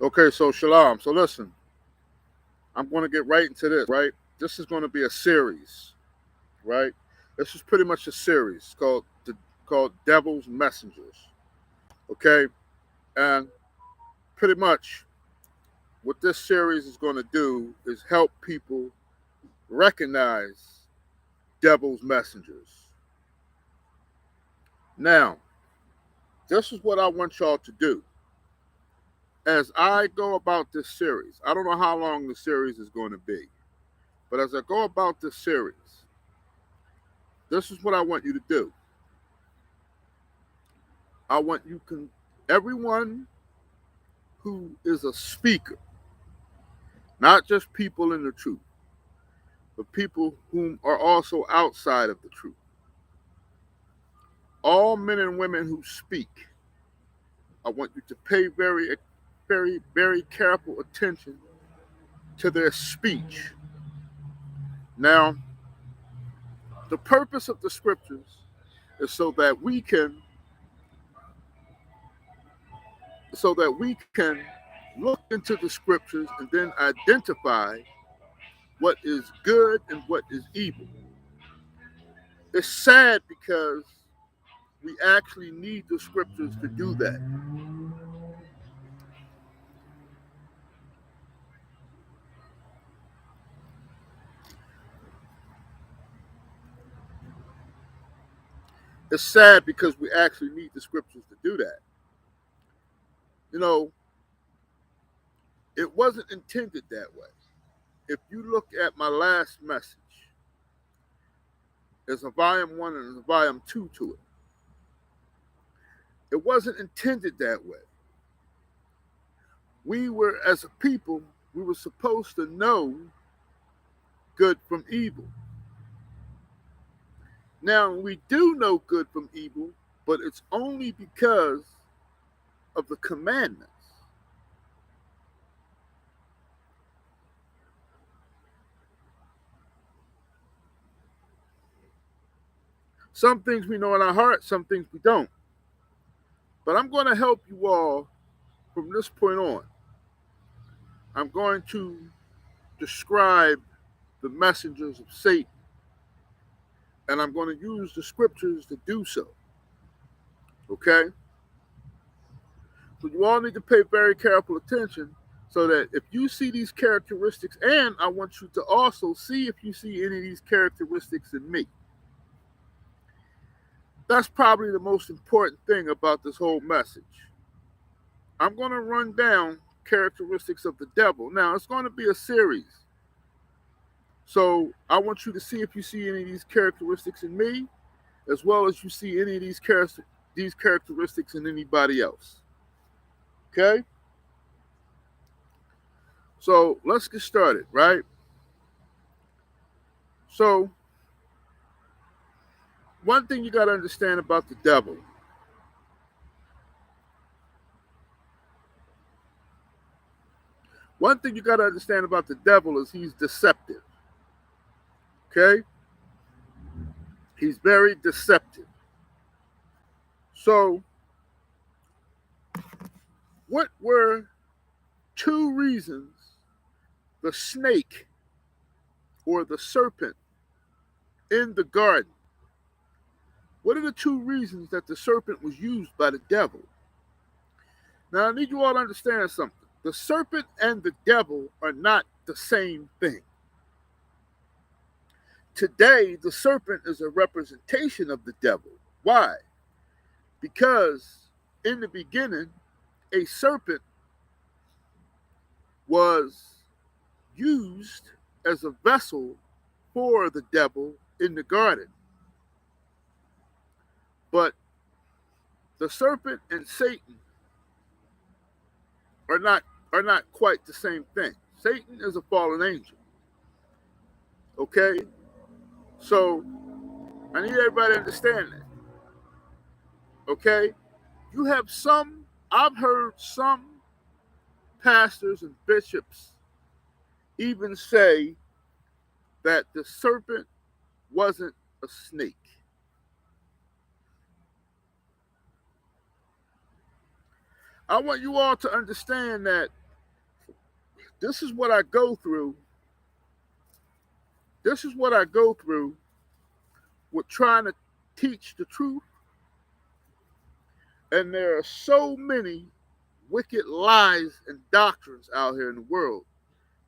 Okay, so Shalom. So listen, I'm going to get right into this, right? This is going to be a series, right? This is pretty much a series called Devil's Messengers. Okay? And pretty much what this series is going to do is help people recognize devil's messengers. Now, this is what I want y'all to do. As I go about this series, I don't know how long the series is going to be, but as I go about this series, this is what I want you to do. I want everyone who is a speaker, not just people in the truth, but people whom are also outside of the truth. All men and women who speak, I want you to pay very careful attention to their speech. Now, the purpose of the scriptures is so that we can look into the scriptures and then identify what is good and what is evil. It's sad because we actually need the scriptures to do that. It's sad because we actually need the scriptures to do that. You know, it wasn't intended that way. If you look at my last message, there's a volume one and there's a volume two to it. It wasn't intended that way. As a people, we were supposed to know good from evil. Now, we do know good from evil, but it's only because of the commandments. Some things we know in our heart, some things we don't. But I'm going to help you all from this point on. I'm going to describe the messengers of Satan, and I'm going to use the scriptures to do so. Okay? So you all need to pay very careful attention so that if you see these characteristics, and I want you to also see if you see any of these characteristics in me. That's probably the most important thing about this whole message. I'm going to run down characteristics of the devil. Now, it's going to be a series. So I want you to see if you see any of these characteristics in me, as well as you see any of these characteristics in anybody else. Okay? So let's get started, right? So, one thing you got to understand about the devil. One thing you got to understand about the devil is he's deceptive. Okay? He's very deceptive. So, what were two reasons the snake or the serpent in the garden? What are the two reasons that the serpent was used by the devil? Now, I need you all to understand something. The serpent and the devil are not the same thing. Today, the serpent is a representation of the devil. Why? Because in the beginning, a serpent was used as a vessel for the devil in the garden. But the serpent and Satan are not are not quite the same thing. Satan is a fallen angel. Okay? So I need everybody to understand that. Okay? You have I've heard some pastors and bishops even say that the serpent wasn't a snake. I want you all to understand that This is what I go through. This is what I go through with trying to teach the truth. And there are so many wicked lies and doctrines out here in the world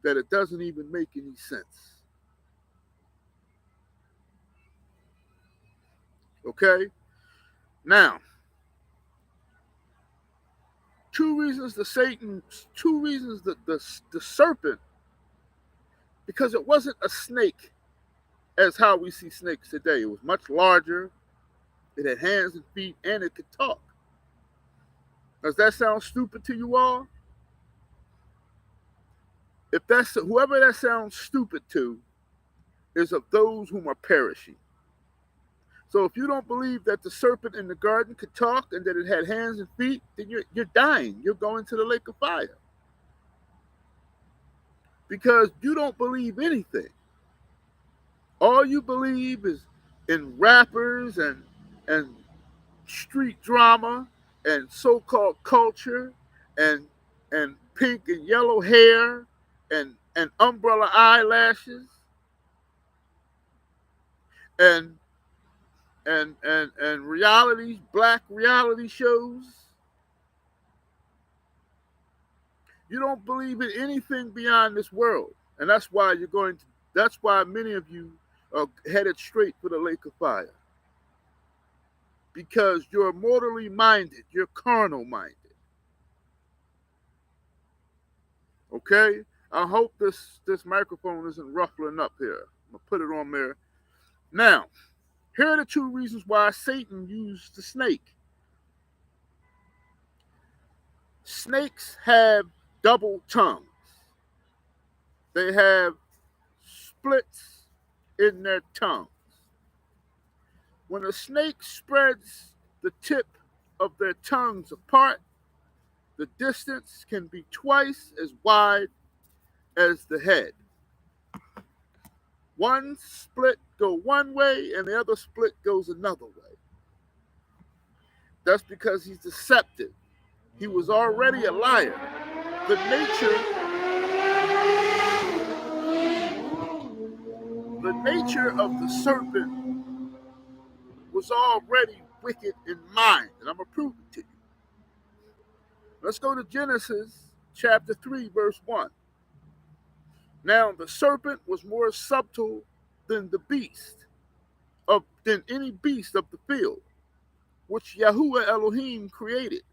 that it doesn't even make any sense. Okay? Now, two reasons that the serpent, because it wasn't a snake as how we see snakes today. It was much larger, it had hands and feet, and it could talk. Does that sound stupid to you all? If that's whoever that sounds stupid to is of those whom are perishing. So if you don't believe that the serpent in the garden could talk and that it had hands and feet, then you're dying. You're going to the lake of fire. Because you don't believe anything. All you believe is in rappers and street drama and so-called culture and and pink and yellow hair and umbrella eyelashes and and realities, black reality shows. You don't believe in anything beyond this world, and that's why you're going to. That's why many of you are headed straight for the lake of fire because you're mortally minded, you're carnal minded. Okay, I hope this microphone isn't ruffling up here. I'm gonna put it on there now. Here are the two reasons why Satan used the snake. Snakes have double tongues. They have splits in their tongues. When a snake spreads the tip of their tongues apart, the distance can be twice as wide as the head. One split go one way and the other split goes another way. That's because he's deceptive. He was already a liar. The nature of the serpent was already wicked in mind, and I'm gonna prove it to you. Let's go to Genesis chapter 3, verse 1. Now the serpent was more subtle than than any beast of the field, which Yahuwah Elohim created.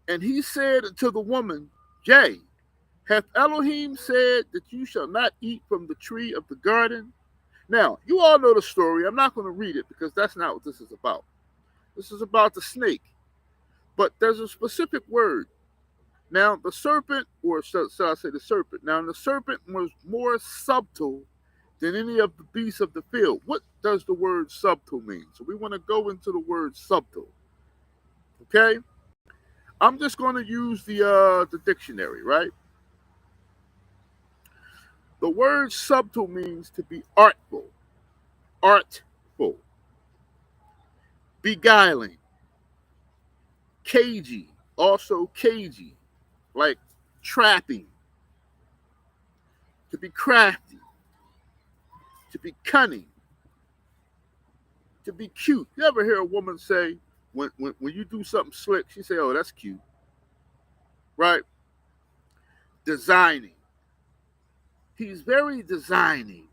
And he said to the woman, Yea, hath Elohim said that you shall not eat from the tree of the garden? Now, you all know the story. I'm not going to read it because that's not what this is about. This is about the snake. But there's a specific word. Now, the serpent, or shall I say the serpent? Now, the serpent was more subtle than any of the beasts of the field. What does the word subtle mean? So we want to go into the word subtle. Okay? I'm just going to use the dictionary, right? The word subtle means to be artful, beguiling, cagey, like trapping, to be crafty, to be cunning, to be cute. You ever hear a woman say, when you do something slick, she say, oh, that's cute, right? Designing. He's very designing.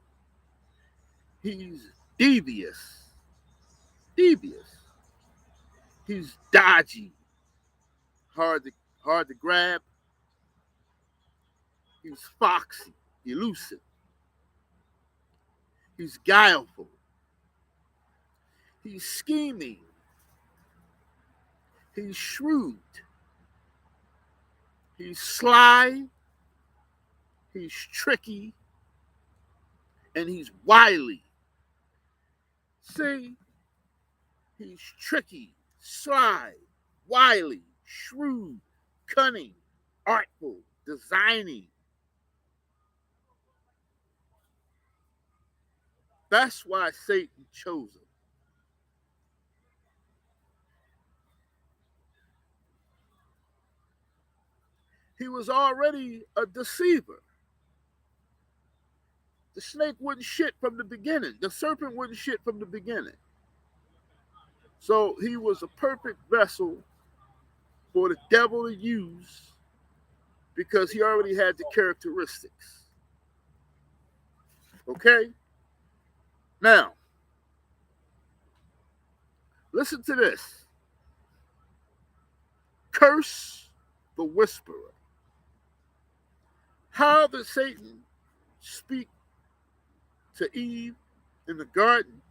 He's devious. Devious. He's dodgy. Hard to hard to grab. He's foxy, elusive. He's guileful. He's scheming. He's shrewd. He's sly. He's tricky. And he's wily. See? He's tricky, sly, wily, shrewd, cunning, artful, designing. That's why Satan chose him. He was already a deceiver. The snake wouldn't shit from the beginning. The serpent wouldn't shit from the beginning. So he was a perfect vessel for the devil to use because he already had the characteristics. Okay? Now, listen to this. Curse the whisperer. How did Satan speak to Eve in the garden?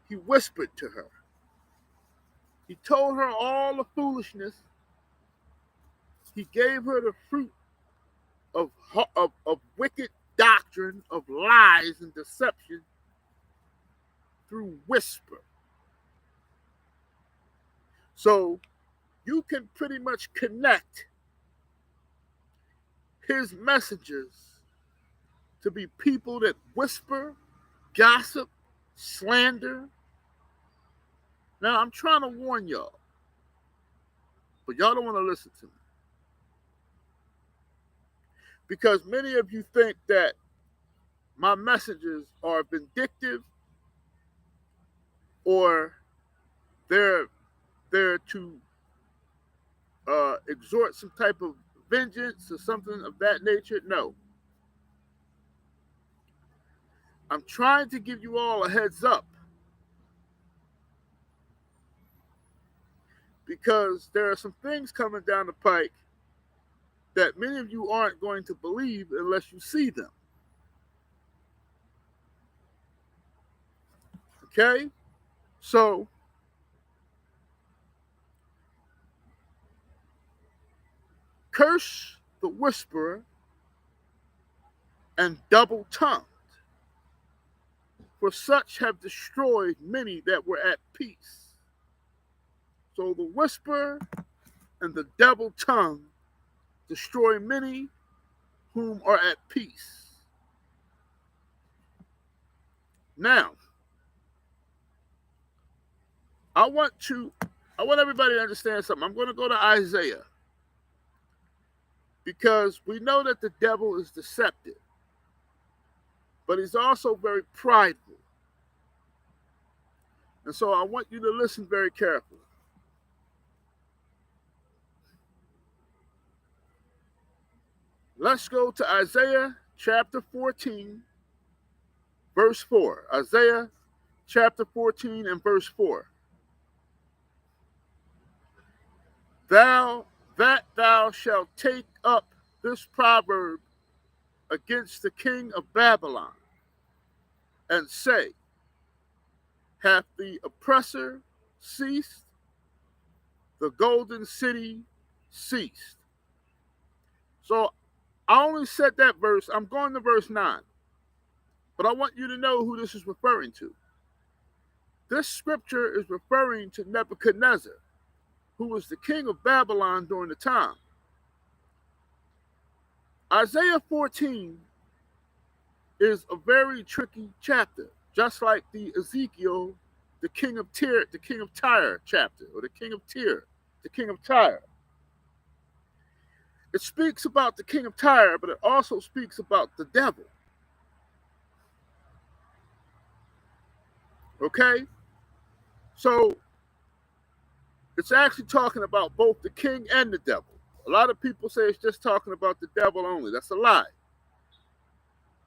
He whispered to her. He told her all the foolishness. He gave her the fruit of wicked doctrine, of lies and deception through whisper. So you can pretty much connect his messengers to be people that whisper, gossip, slander. Now, I'm trying to warn y'all, but y'all don't want to listen to me. Because many of you think that my messages are vindictive or they're there to exhort some type of vengeance or something of that nature. No. I'm trying to give you all a heads up because there are some things coming down the pike that many of you aren't going to believe unless you see them. Okay? So, curse the whisperer and double-tongued, for such have destroyed many that were at peace. So the whisper and the double-tongued destroy many whom are at peace. Now, I want everybody to understand something. I'm going to go to Isaiah because we know that the devil is deceptive, but he's also very prideful. And so I want you to listen very carefully. Let's go to Isaiah chapter 14, verse 4. Isaiah chapter 14 and verse 4. Thou shalt take up this proverb against the king of Babylon, and say, hath the oppressor ceased? The golden city ceased. So I only said that verse. I'm going to verse 9. But I want you to know who this is referring to. This scripture is referring to Nebuchadnezzar, who was the king of Babylon during the time. Isaiah 14 is a very tricky chapter, just like the Ezekiel, the king of Tyre chapter, or the king of Tyre. It speaks about the king of Tyre, but it also speaks about the devil. Okay? So it's actually talking about both the king and the devil. A lot of people say it's just talking about the devil only. That's a lie.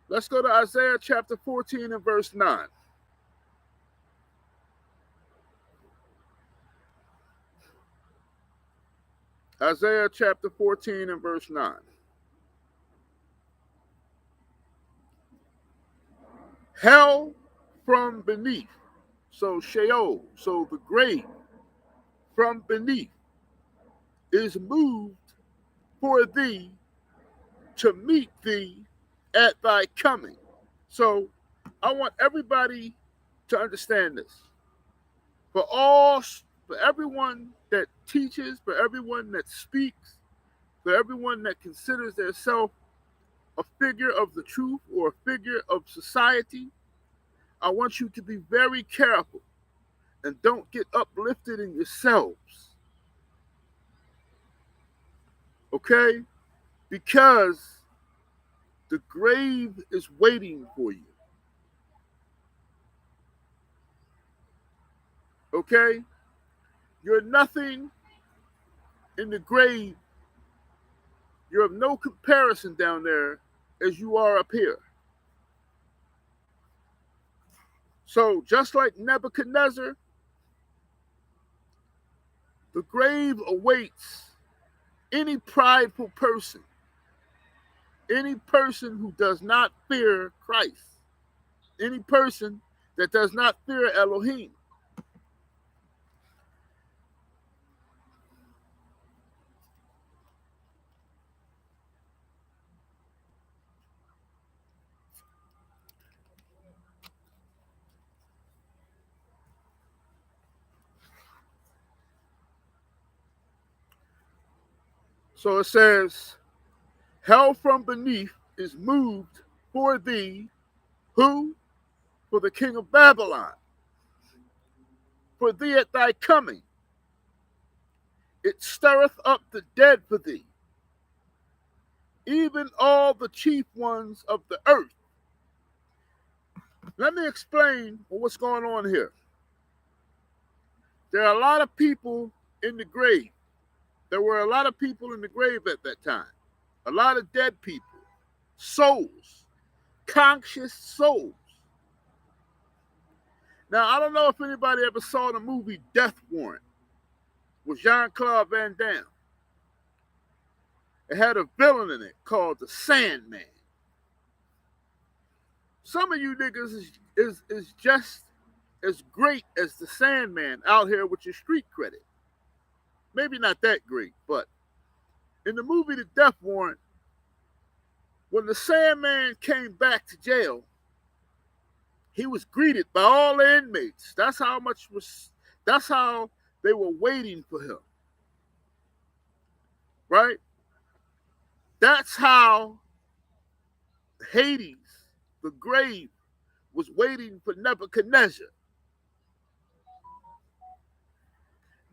Let's go to Isaiah chapter 14 and verse 9. Isaiah chapter 14 and verse 9. Hell from beneath, so Sheol, so the grave from beneath, is moved for thee to meet thee at thy coming. So I want everybody to understand this. For everyone that teaches, for everyone that speaks, for everyone that considers themselves a figure of the truth or a figure of society, I want you to be very careful and don't get uplifted in yourselves. Okay? Because the grave is waiting for you. Okay? You're nothing in the grave. You're of no comparison down there as you are up here. So, just like Nebuchadnezzar, the grave awaits any prideful person, any person who does not fear Christ, any person that does not fear Elohim. So it says, hell from beneath is moved for thee, who? For the king of Babylon. For thee at thy coming, it stirreth up the dead for thee, even all the chief ones of the earth. Let me explain what's going on here. There are a lot of people in the grave. There were a lot of people in the grave at that time. A lot of dead people, souls, conscious souls. Now, I don't know if anybody ever saw the movie Death Warrant with Jean-Claude Van Damme. It had a villain in it called the Sandman. Some of you niggas is just as great as the Sandman out here with your street credit. Maybe not that great, but in the movie The Death Warrant, when the Sandman came back to jail, he was greeted by all the inmates. That's how they were waiting for him. Right? That's how Hades, the grave, was waiting for Nebuchadnezzar.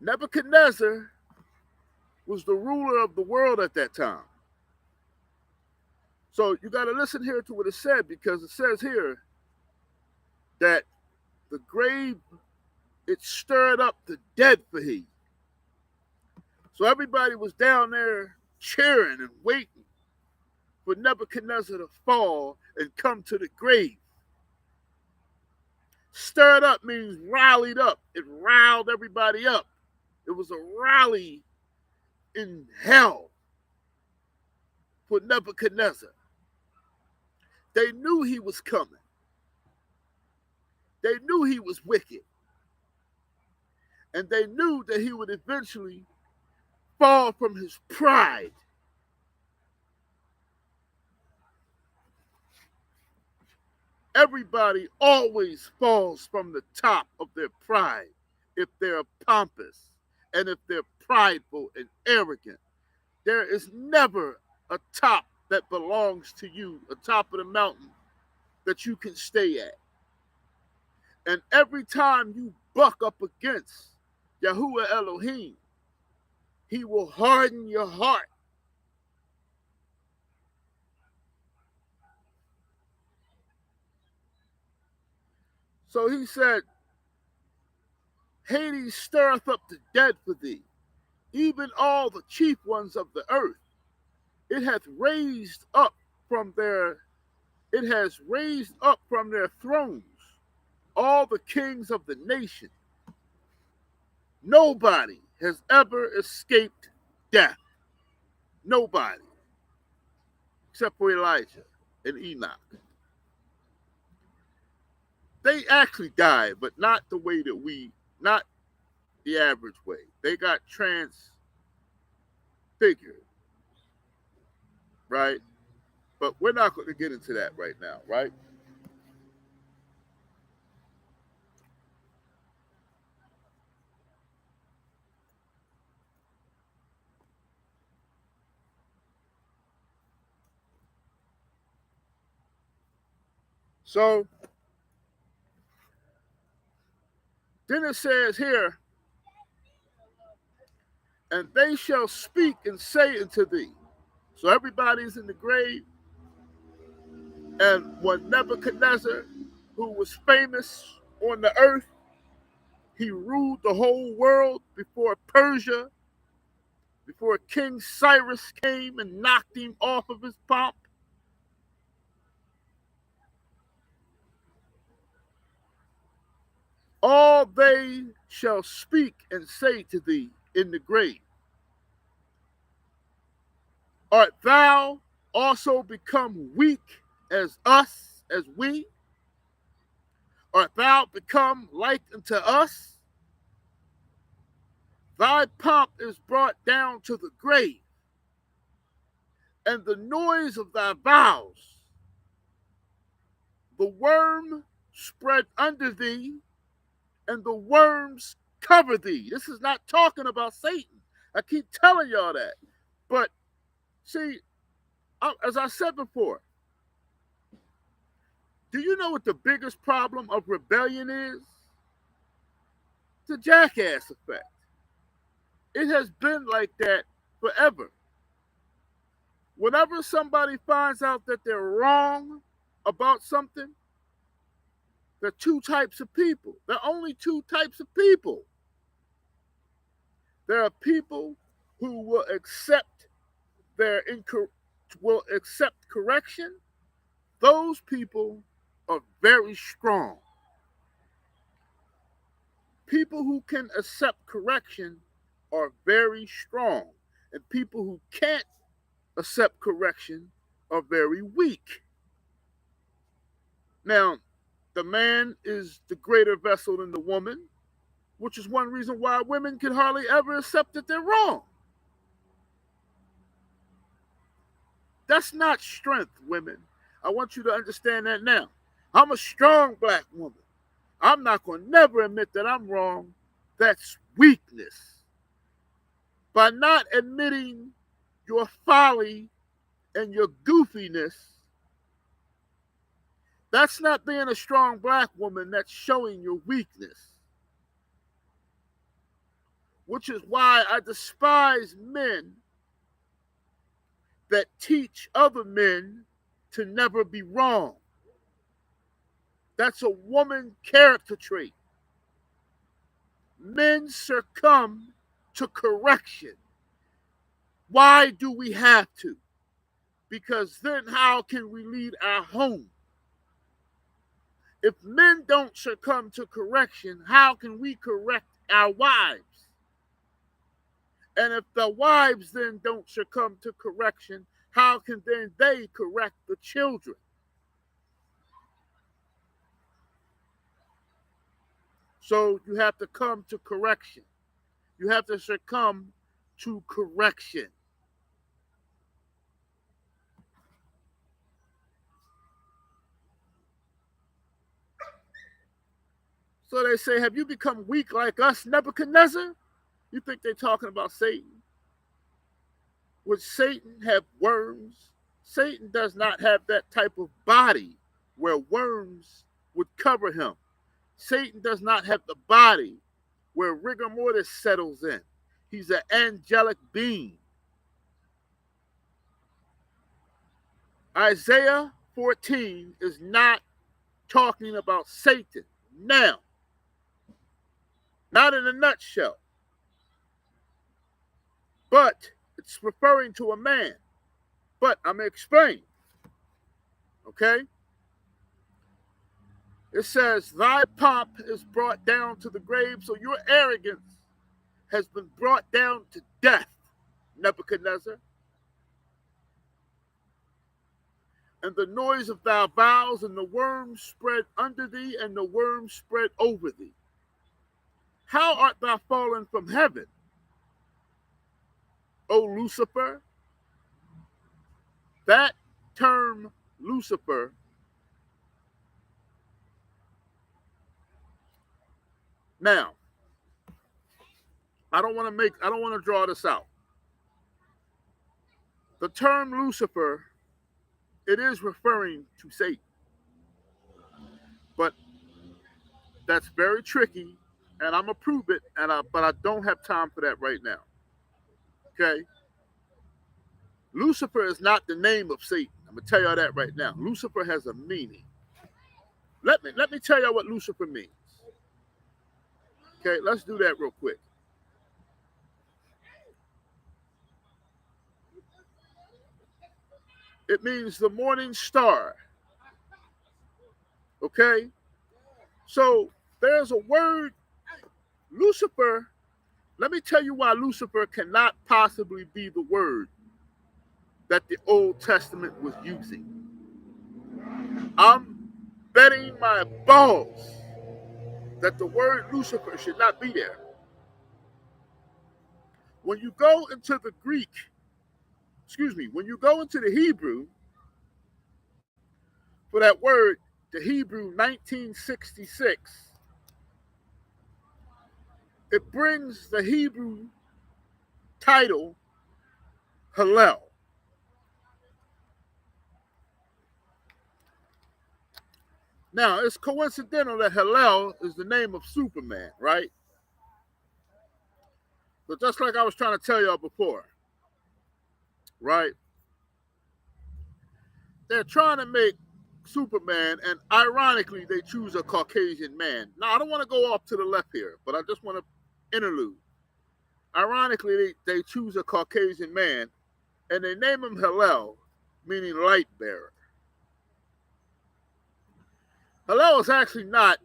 Nebuchadnezzar was the ruler of the world at that time. So you got to listen here to what it said, because it says here that the grave, it stirred up the dead for he. So everybody was down there cheering and waiting for Nebuchadnezzar to fall and come to the grave. Stirred up means rallied up. It riled everybody up. It was a rally in hell for Nebuchadnezzar. They knew he was coming. They knew he was wicked. And they knew that he would eventually fall from his pride. Everybody always falls from the top of their pride if they're pompous and if they're prideful and arrogant. There is never a top that belongs to you, a top of the mountain that you can stay at. And every time you buck up against Yahuwah Elohim, he will harden your heart. So he said, Hades stirreth up the dead for thee, even all the chief ones of the earth. It hath raised up from their it has raised up from their thrones all the kings of the nation. Nobody has ever escaped death. Nobody. Except for Elijah and Enoch. They actually died, but not the way that not the average way. They got transfigured, right? But we're not going to get into that right now, right? So Then it says here, and they shall speak and say unto thee. So everybody's in the grave. And when Nebuchadnezzar, who was famous on the earth, he ruled the whole world before Persia, before King Cyrus came and knocked him off of his pomp. All they shall speak and say to thee in the grave, art thou also become weak as us, as we? Art thou become like unto us? Thy pomp is brought down to the grave, and the noise of thy vows. The worm spread under thee, and the worms cover thee. This is not talking about Satan. I keep telling y'all that. But see, as I said before, do you know what the biggest problem of rebellion is? The jackass effect. It has been like that forever. Whenever somebody finds out that they're wrong about something, there are two types of people. There are only two types of people. There are people who will accept will accept correction. Those people are very strong. People who can accept correction are very strong, and people who can't accept correction are very weak. Now, the man is the greater vessel than the woman, which is one reason why women can hardly ever accept that they're wrong. That's not strength, women. I want you to understand that now. I'm a strong black woman. I'm not going to never admit that I'm wrong. That's weakness. By not admitting your folly and your goofiness, that's not being a strong black woman. That's showing your weakness. Which is why I despise men that teach other men to never be wrong. That's a woman character trait. Men succumb to correction. Why do we have to? Because then how can we lead our home? If men don't succumb to correction, how can we correct our wives? And if the wives then don't succumb to correction, how can then they correct the children? So you have to come to correction. You have to succumb to correction. So they say, have you become weak like us, Nebuchadnezzar? You think they're talking about Satan? Would Satan have worms? Satan does not have that type of body where worms would cover him. Satan does not have the body where rigor mortis settles in. He's an angelic being. Isaiah 14 is not talking about Satan now. Not in a nutshell. But it's referring to a man. But I'm going to explain. Okay? It says, thy pomp is brought down to the grave, so your arrogance has been brought down to death, Nebuchadnezzar. And the noise of thy vows, and the worms spread under thee, and the worms spread over thee. How art thou fallen from heaven, O Lucifer? That term Lucifer now, I don't want to draw this out. The term Lucifer, it is referring to Satan. But that's very tricky and I'm gonna prove it, but I don't have time for that right now. Okay, Lucifer is not the name of Satan. I'm gonna tell y'all that right now. Lucifer has a meaning. Let me tell y'all what Lucifer means. Okay, let's do that real quick. It means the morning star. Okay, so there's a word, Lucifer. Let me tell you why Lucifer cannot possibly be the word that the Old Testament was using. I'm betting my balls that the word Lucifer should not be there. When you go into the Greek, when you go into the Hebrew for that word, the Hebrew 1966, it brings the Hebrew title Hallel. Now, it's coincidental that Hallel is the name of Superman, right? So just like I was trying to tell y'all before, right? They're trying to make Superman, and ironically, they choose a Caucasian man. Now, I don't want to go off to the left here, but I just want to interlude. Ironically, they choose a Caucasian man, and they name him Hallel, meaning light bearer. Hallel is actually not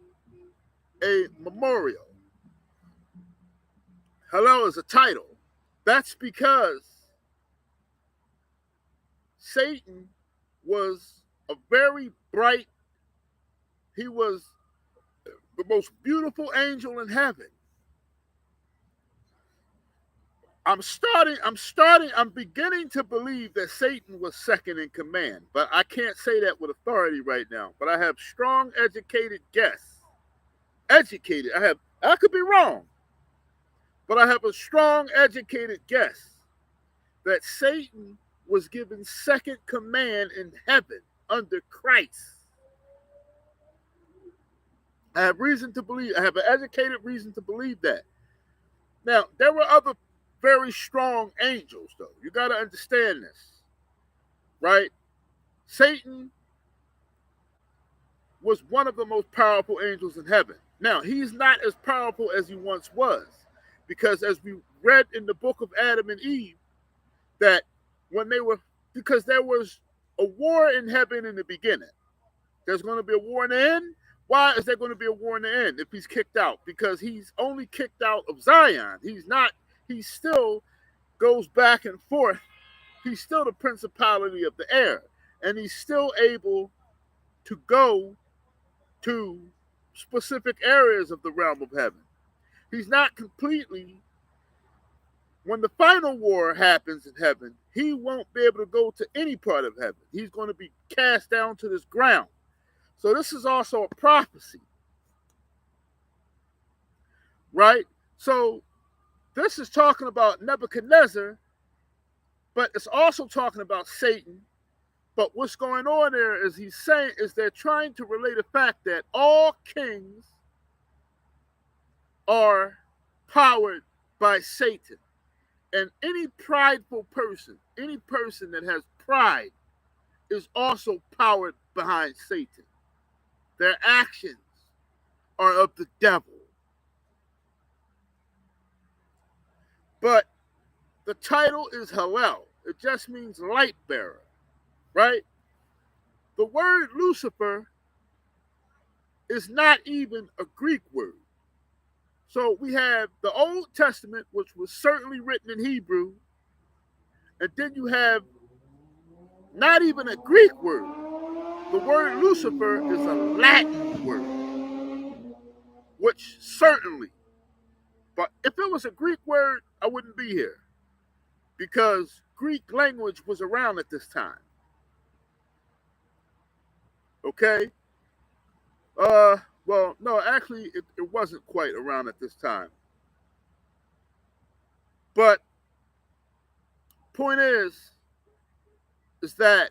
a memorial. Hallel is a title. That's because Satan was a very bright, he was the most beautiful angel in heaven. I'm beginning to believe that Satan was second in command, but I can't say that with authority right now. But I have strong, educated guess. Educated. I could be wrong, but I have a strong, educated guess that Satan was given second command in heaven under Christ. I have an educated reason to believe that. Now, there were other very strong angels, though. You got to understand this, right? Satan was one of the most powerful angels in heaven. Now, he's not as powerful as he once was, because as we read in the book of Adam and Eve, that because there was a war in heaven in the beginning. There's going to be a war in the end. Why is there going to be a war in the end if he's kicked out? Because he's only kicked out of Zion. He still goes back and forth. He's still the principality of the air. And he's still able to go to specific areas of the realm of heaven. He's not completely, when the final war happens in heaven, he won't be able to go to any part of heaven. He's going to be cast down to this ground. So this is also a prophecy, right? So this is talking about Nebuchadnezzar, but it's also talking about Satan. But what's going on there is they're trying to relay the fact that all kings are powered by Satan. And any prideful person, any person that has pride, is also powered behind Satan. Their actions are of the devil. But the title is Hallel. It just means light bearer, right? The word Lucifer is not even a Greek word. So we have the Old Testament, which was certainly written in Hebrew, and then you have not even a Greek word. The word Lucifer is a Latin word, which certainly, but if it was a Greek word, I wouldn't be here, because Greek language was around at this time. Okay? Well, no, actually, it wasn't quite around at this time. But point is that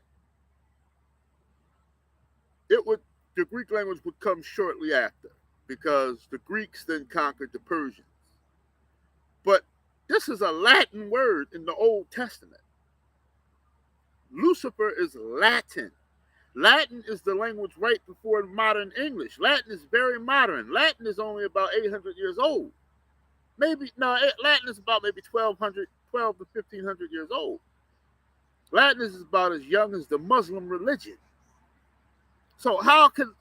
the Greek language would come shortly after. because the Greeks then conquered the Persians. But this is a Latin word in the Old Testament. Lucifer is Latin. Latin is the language right before modern English. Latin is very modern. Latin is only about 800 years old. Maybe, no, Latin is about maybe 1200, 12 to 1500 years old. Latin is about as young as the Muslim religion. So how can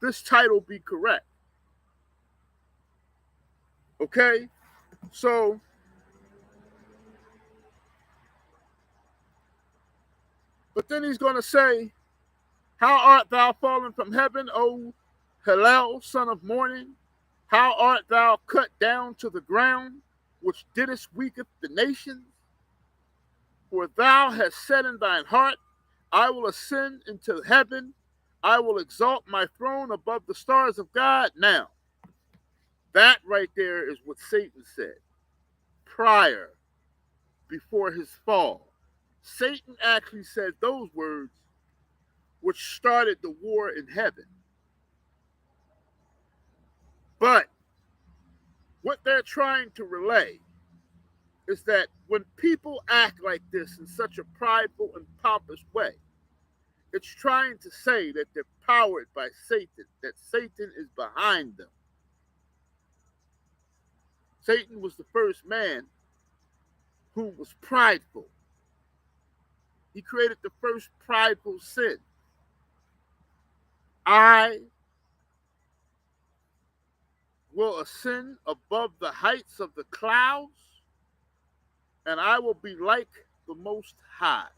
this title be correct? Okay, so but then he's going to say, "How art thou fallen from heaven, O Hallel, son of morning? How art thou cut down to the ground, which didst weaken the nations? For thou hast said in thine heart, I will ascend into heaven. I will exalt my throne above the stars of God." Now, that right there is what Satan said prior, before his fall. Satan actually said those words, which started the war in heaven. But what they're trying to relay is that when people act like this in such a prideful and pompous way, it's trying to say that they're powered by Satan, that Satan is behind them. Satan was the first man who was prideful. He created the first prideful sin. I will ascend above the heights of the clouds, and I will be like the Most High.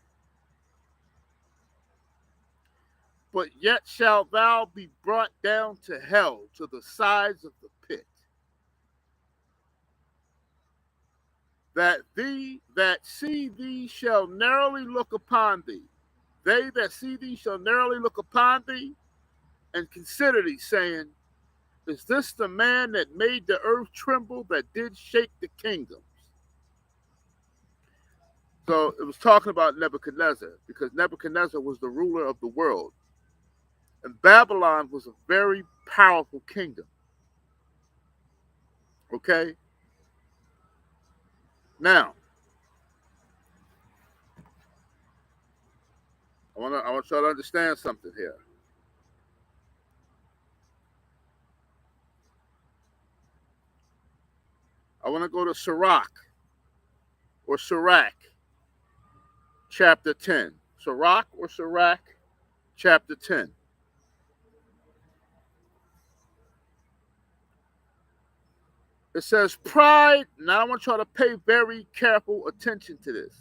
But yet shalt thou be brought down to hell, to the sides of the pit. That they that see thee shall narrowly look upon thee. They that see thee shall narrowly look upon thee and consider thee, saying, is this the man that made the earth tremble, that did shake the kingdoms? So it was talking about Nebuchadnezzar, because Nebuchadnezzar was the ruler of the world. And Babylon was a very powerful kingdom. Okay? Now, I want y'all to understand something here. I want to go to Sirach, or Sirach, chapter 10. Sirach or Sirach, chapter 10. It says, pride, now I want y'all to pay very careful attention to this.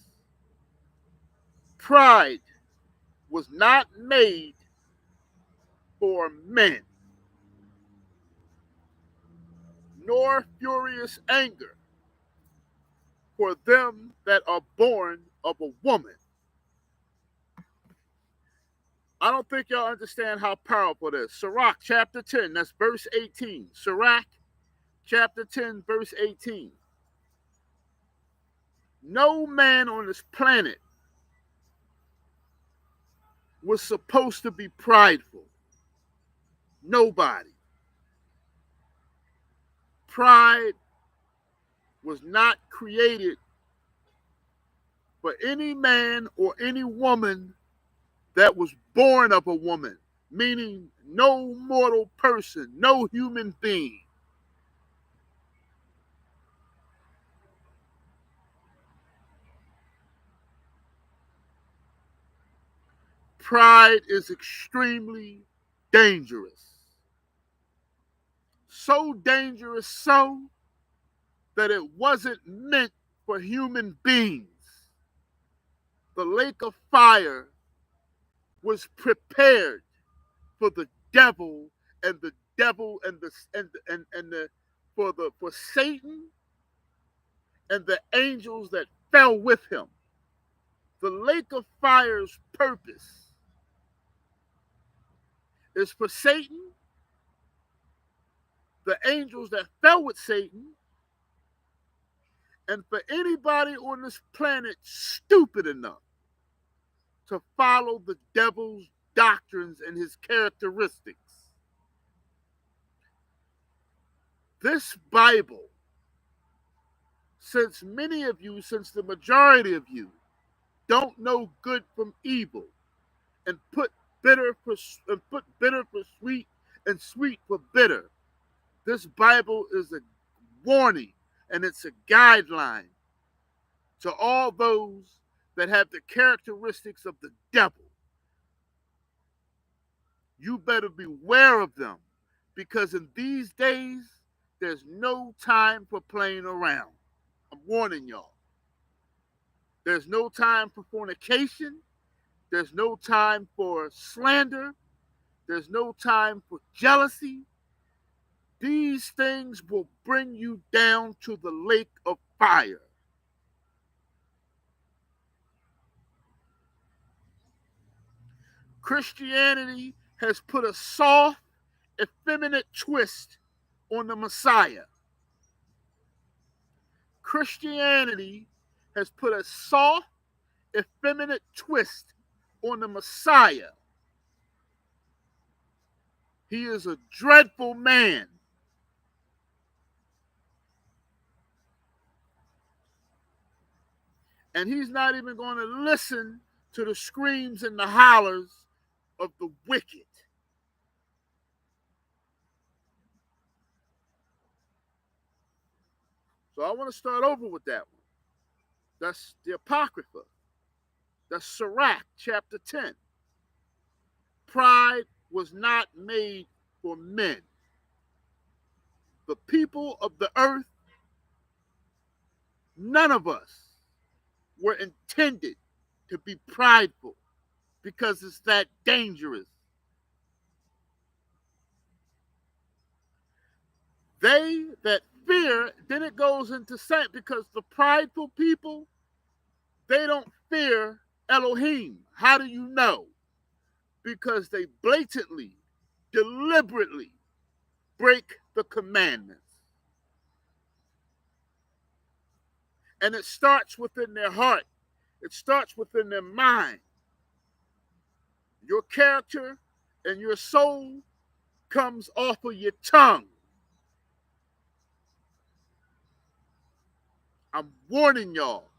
Pride was not made for men, nor furious anger for them that are born of a woman. I don't think y'all understand how powerful it is. Sirach chapter 10, that's verse 18. Sirach chapter 10, verse 18. No man on this planet was supposed to be prideful. Nobody. Pride was not created for any man or any woman that was born of a woman, meaning no mortal person, no human being. Pride is extremely dangerous. So dangerous so that it wasn't meant for human beings. The lake of fire was prepared for the devil and the devil and the for Satan and the angels that fell with him. The lake of fire's purpose is for Satan, the angels that fell with Satan, and for anybody on this planet stupid enough to follow the devil's doctrines and his characteristics. This Bible, since the majority of you don't know good from evil and put bitter for sweet and sweet for bitter, this Bible is a warning and it's a guideline to all those that have the characteristics of the devil. You better beware of them, because in these days, there's no time for playing around. I'm warning y'all. There's no time for fornication. There's no time for slander. There's no time for jealousy. These things will bring you down to the lake of fire. Christianity has put a soft, effeminate twist on the Messiah. Christianity has put a soft, effeminate twist on the Messiah. He is a dreadful man. And he's not even going to listen to the screams and the hollers of the wicked. So I want to start over with that one. That's the Apocrypha. That's Sirach chapter 10. Pride was not made for men. The people of the earth, none of us were intended to be prideful, because it's that dangerous. They that fear, then it goes into saying, because the prideful people, they don't fear Elohim. How do you know? Because they blatantly, deliberately break the commandments. And it starts within their heart. It starts within their mind. Your character and your soul comes off of your tongue. I'm warning y'all.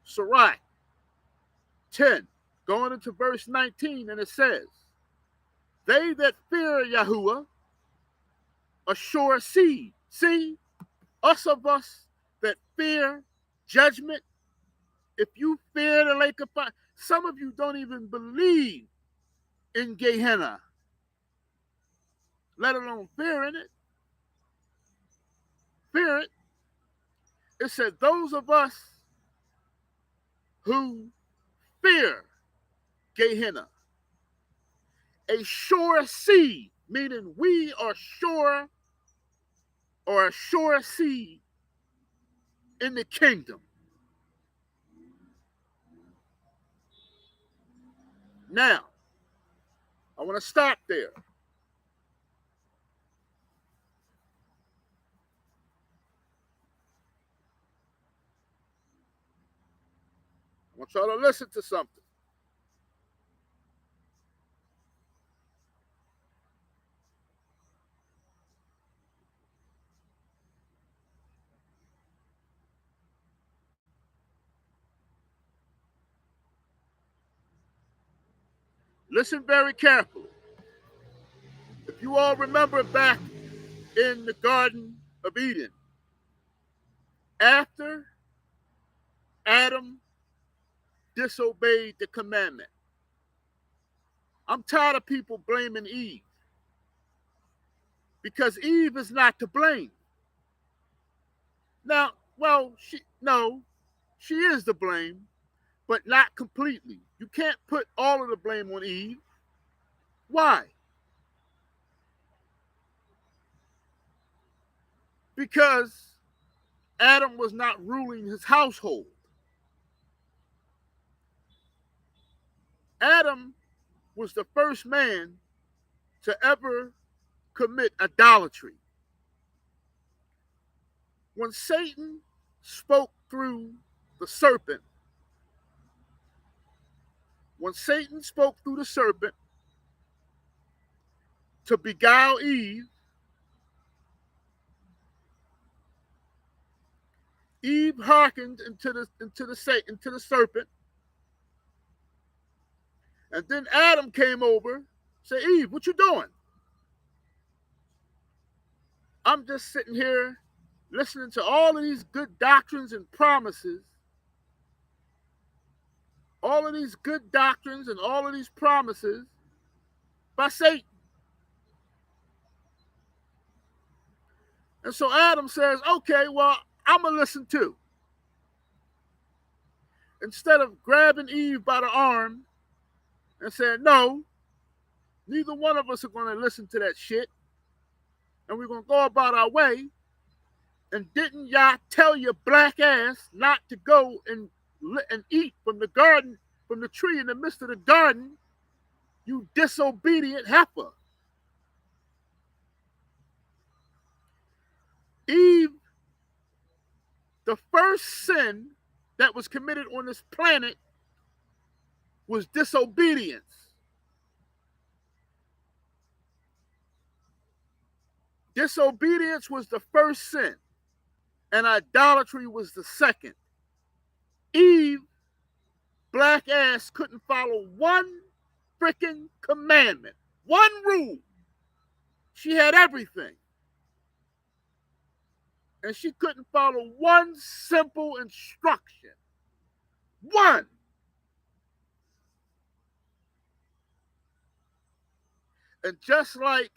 Sirach 10, going into verse 19, and it says, they that fear Yahuwah are sure seed. See, us that fear judgment, if you fear the lake of fire, some of you don't even believe in Gehenna, let alone fear in it. Fear it. It said those of us who fear Gehenna, a sure seed, meaning we are sure, or a sure seed in the kingdom. Now, I want to stop there. I want y'all to listen to something. Listen very carefully. If you all remember back in the Garden of Eden, after Adam disobeyed the commandment, I'm tired of people blaming Eve, because Eve is not to blame. Now, well, she is to blame, but not completely. You can't put all of the blame on Eve. Why? Because Adam was not ruling his household. Adam was the first man to ever commit idolatry. When Satan spoke through the serpent, When Satan spoke through the serpent to beguile Eve, Eve hearkened into the serpent, and then Adam came over, said, "Eve, what you doing?" "I'm just sitting here listening to all of these good doctrines and promises, all of these good doctrines and all of these promises by Satan." And so Adam says, "Okay, well, I'm going to listen too." Instead of grabbing Eve by the arm and saying, "No, neither one of us are going to listen to that shit, and we're going to go about our way," and didn't Yah tell your black ass not to go and eat from the garden, from the tree in the midst of the garden, you disobedient heifer? Eve, the first sin that was committed on this planet was disobedience. Disobedience was the first sin, and idolatry was the second. Eve, black ass, couldn't follow one freaking commandment, one rule. She had everything, and she couldn't follow one simple instruction. One. And just like,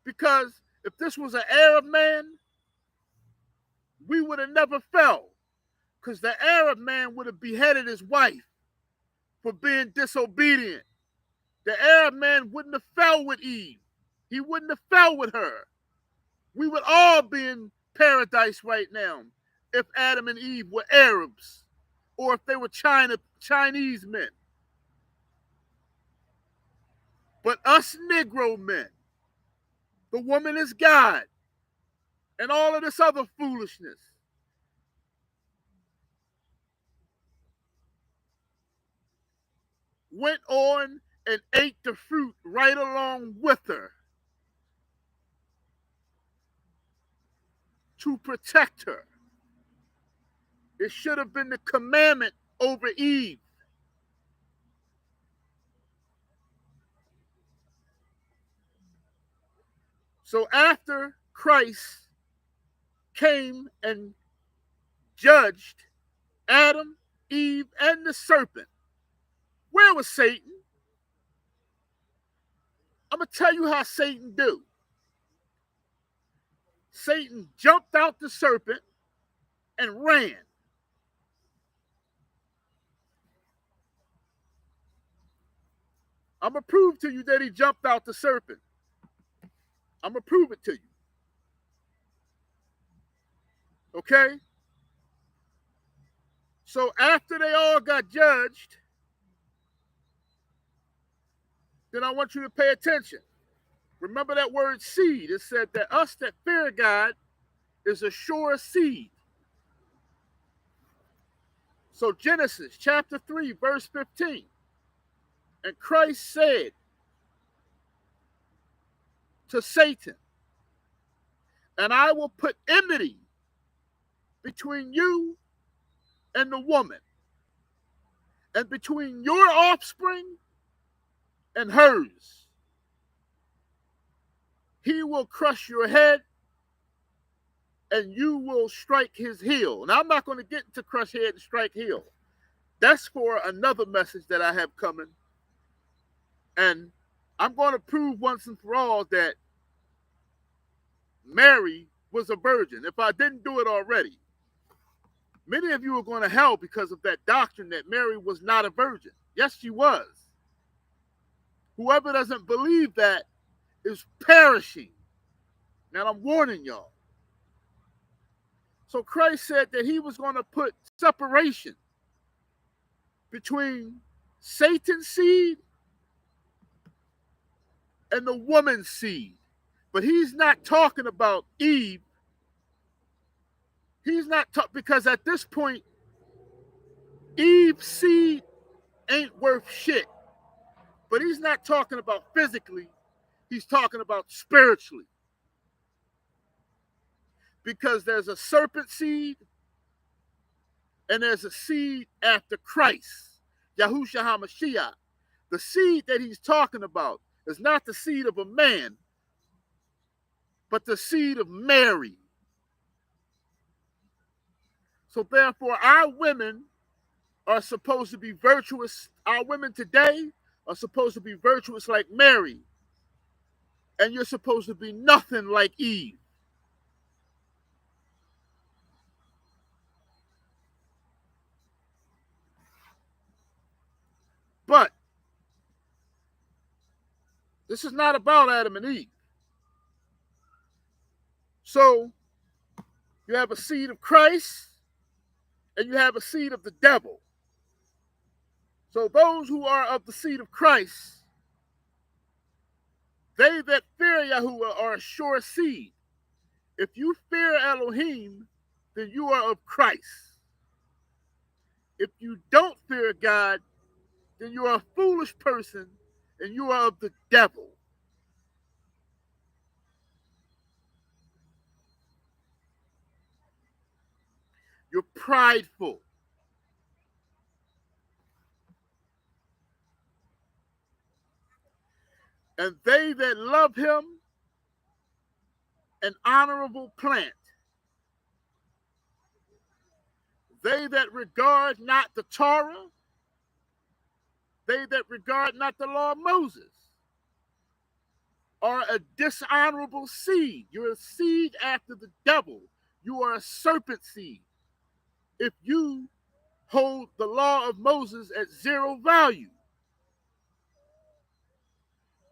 because if this was an Arab man, we would have never fell, because the Arab man would have beheaded his wife for being disobedient. The Arab man wouldn't have fell with Eve. He wouldn't have fell with her. We would all be in paradise right now if Adam and Eve were Arabs, or if they were Chinese men. But us Negro men, the woman is God, and all of this other foolishness, went on and ate the fruit right along with her to protect her. It should have been the commandment over Eve. So after Christ came and judged Adam, Eve, and the serpent, where was Satan? I'm going to tell you how Satan do. Satan jumped out the serpent and ran. I'm going to prove to you that he jumped out the serpent. I'm going to prove it to you. Okay? So after they all got judged, then I want you to pay attention. Remember that word seed. It said that us that fear God is a sure seed. So Genesis chapter 3, verse 15. And Christ said to Satan, "And I will put enmity between you and the woman, and between your offspring and hers. He will crush your head, and you will strike his heel." Now, I'm not going to get into crush head and strike heel. That's for another message that I have coming. And I'm going to prove once and for all that Mary was a virgin, if I didn't do it already. Many of you are going to hell because of that doctrine that Mary was not a virgin. Yes, she was. Whoever doesn't believe that is perishing. Now, I'm warning y'all. So Christ said that he was going to put separation between Satan's seed and the woman's seed. But he's not talking about Eve. He's not because at this point, Eve's seed ain't worth shit. But he's not talking about physically, he's talking about spiritually. Because there's a serpent seed and there's a seed after Christ, Yahushua HaMashiach. The seed that he's talking about is not the seed of a man, but the seed of Mary. So therefore, our women are supposed to be virtuous. Our women today are supposed to be virtuous like Mary. And you're supposed to be nothing like Eve. But this is not about Adam and Eve. So you have a seed of Christ and you have a seed of the devil. So those who are of the seed of Christ, they that fear Yahuwah are a sure seed. If you fear Elohim, then you are of Christ. If you don't fear God, then you are a foolish person and you are of the devil. You're prideful. And they that love him, an honorable plant. They that regard not the Torah, they that regard not the law of Moses, are a dishonorable seed. You're a seed after the devil. You are a serpent seed. If you hold the law of Moses at zero value,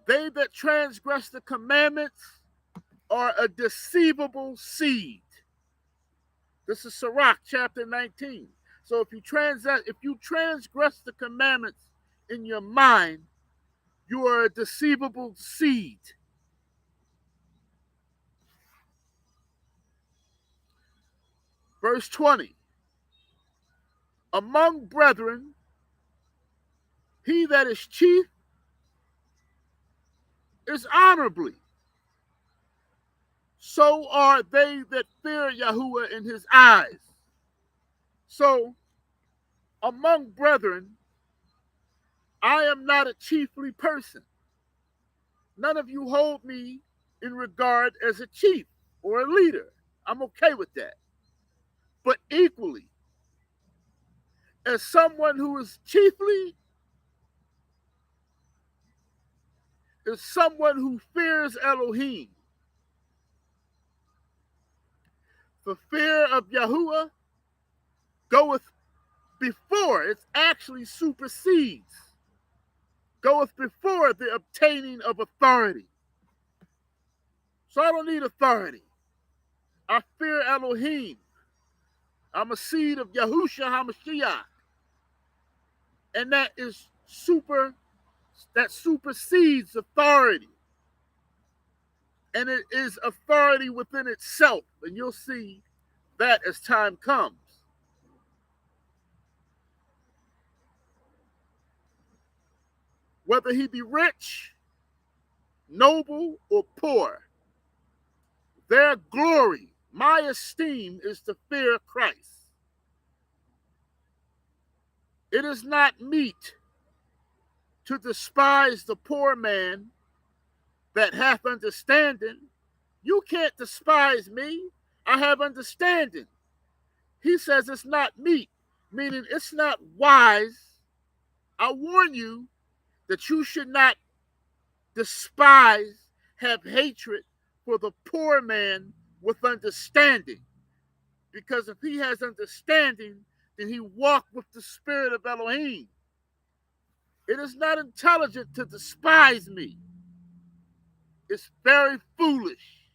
they that transgress the commandments are a deceivable seed. This is Sirach chapter 19. So if you transgress the commandments in your mind, you are a deceivable seed. Verse 20. Among brethren, he that is chief is honorably. So are they that fear Yahuwah in his eyes. So, among brethren, I am not a chiefly person. None of you hold me in regard as a chief or a leader. I'm okay with that. But equally, as someone who is chiefly, is someone who fears Elohim. The fear of Yahuwah goeth before, it actually supersedes, goeth before the obtaining of authority. So I don't need authority. I fear Elohim. I'm a seed of Yahushua HaMashiach. And that supersedes authority. And it is authority within itself. And you'll see that as time comes. Whether he be rich, noble, or poor, their glory, my esteem, is to fear Christ. It is not meet to despise the poor man that hath understanding. You can't despise me. I have understanding. He says it's not meet, meaning it's not wise. I warn you that you should not despise, have hatred for the poor man with understanding. Because if he has understanding, then he walked with the spirit of Elohim. It is not intelligent to despise me. It's very foolish.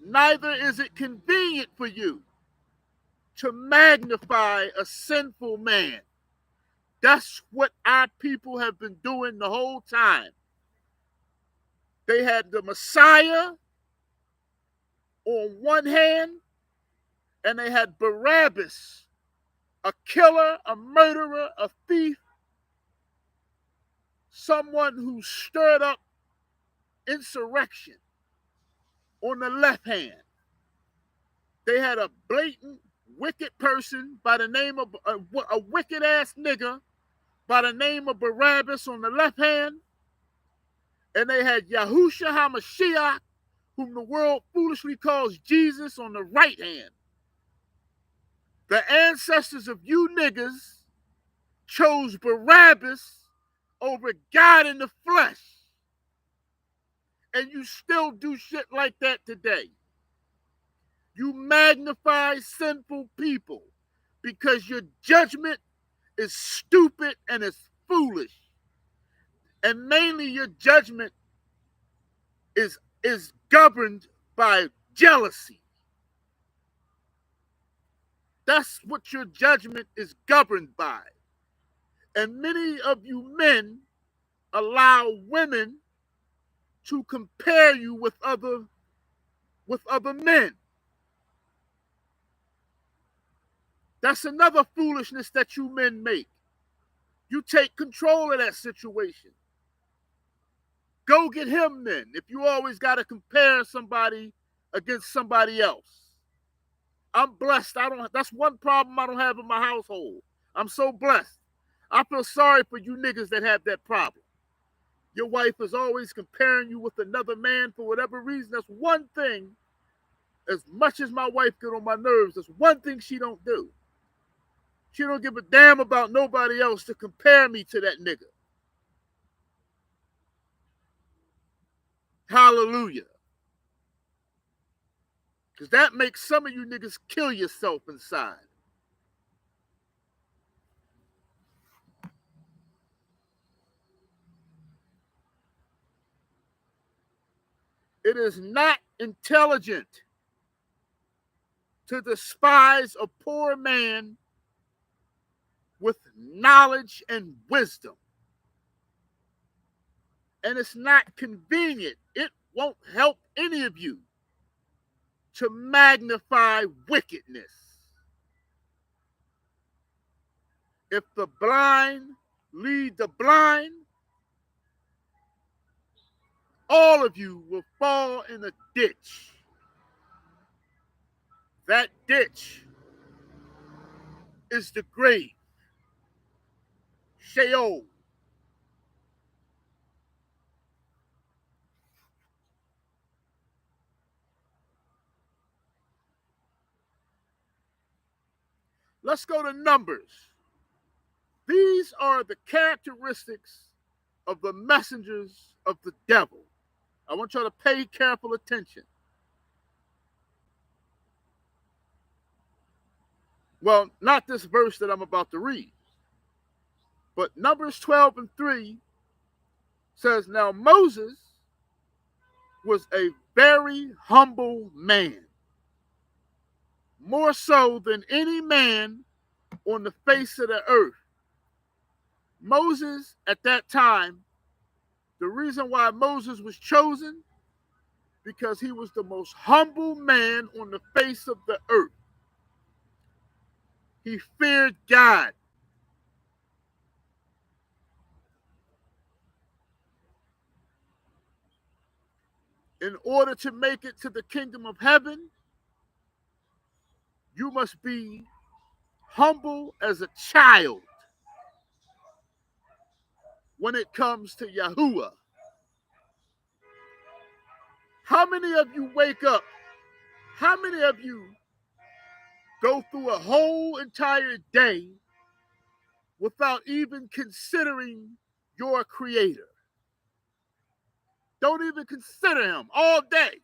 Neither is it convenient for you to magnify a sinful man. That's what our people have been doing the whole time. They had the Messiah on one hand, and they had Barabbas a killer, a murderer, a thief, someone who stirred up insurrection on the left hand. They had a blatant, wicked person by the name of a wicked ass nigger by the name of Barabbas on the left hand. And they had Yahushua HaMashiach, whom the world foolishly calls Jesus, on the right hand. The ancestors of you niggas chose Barabbas over God in the flesh. And you still do shit like that today. You magnify sinful people because your judgment is stupid and it's foolish. And mainly your judgment is governed by jealousy. That's what your judgment is governed by. And many of you men allow women to compare you with other men. That's another foolishness that you men make. You take control of that situation. Go get him then, if you always got to compare somebody against somebody else. I'm blessed. That's one problem I don't have in my household. I'm so blessed. I feel sorry for you niggas that have that problem. Your wife is always comparing you with another man for whatever reason. That's one thing, as much as my wife get on my nerves, that's one thing she don't do. She don't give a damn about nobody else to compare me to that nigga. Hallelujah. Because that makes some of you niggas kill yourself inside. It is not intelligent to despise a poor man with knowledge and wisdom. And it's not convenient. It won't help any of you to magnify wickedness. If the blind lead the blind, all of you will fall in a ditch. That ditch is the grave. Sheol. Let's go to Numbers. These are the characteristics of the messengers of the devil. I want you to pay careful attention. Well, not this verse that I'm about to read, but Numbers 12:3 says, now Moses was a very humble man, more so than any man on the face of the earth. Moses, at that time, the reason why Moses was chosen, because he was the most humble man on the face of the earth. He feared God. In order to make it to the kingdom of heaven, you must be humble as a child when it comes to Yahuwah. How many of you wake up? How many of you go through a whole entire day without even considering your creator? Don't even consider him all day.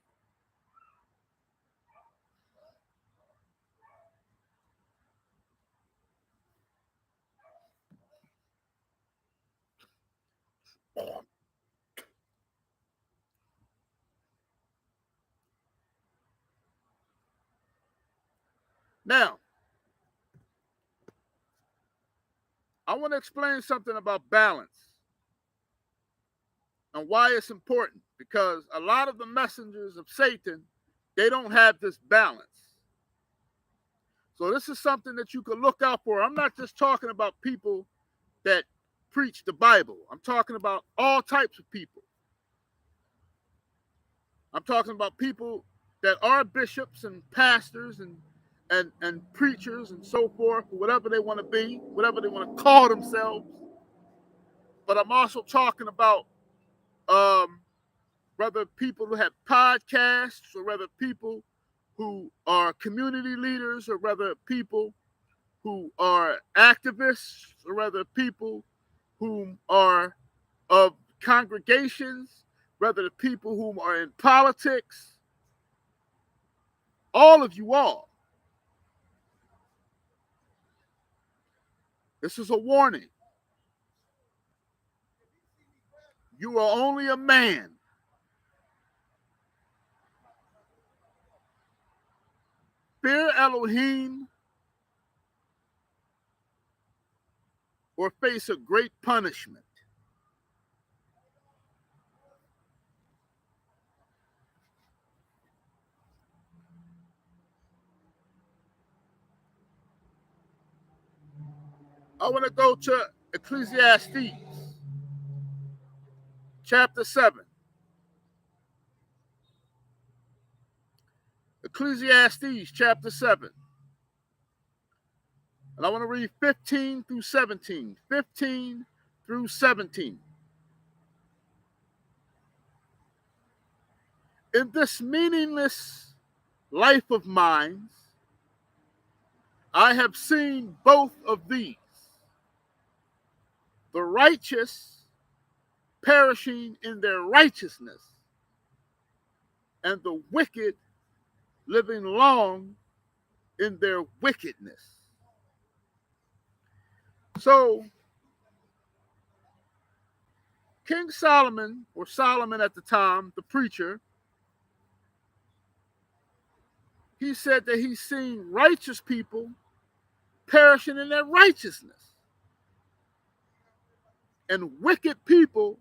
Now, I want to explain something about balance and why it's important, because a lot of the messengers of Satan, they don't have this balance. So this is something that you could look out for. I'm not just talking about people that preach the Bible. I'm talking about all types of people. I'm talking about people that are bishops and pastors and preachers and so forth, whatever they want to be, whatever they want to call themselves. But I'm also talking about whether people who have podcasts, or whether people who are community leaders, or whether people who are activists, or whether people who are of congregations, whether the people who are in politics, all of you all. This is a warning. You are only a man. Fear Elohim or face a great punishment. I want to go to Ecclesiastes chapter 7. Ecclesiastes chapter 7. And I want to read 15 through 17. 15 through 17. In this meaningless life of mine, I have seen both of these, the righteous perishing in their righteousness, and the wicked living long in their wickedness. So, King Solomon, or Solomon at the time, the preacher, he said that he's seen righteous people perishing in their righteousness, and wicked people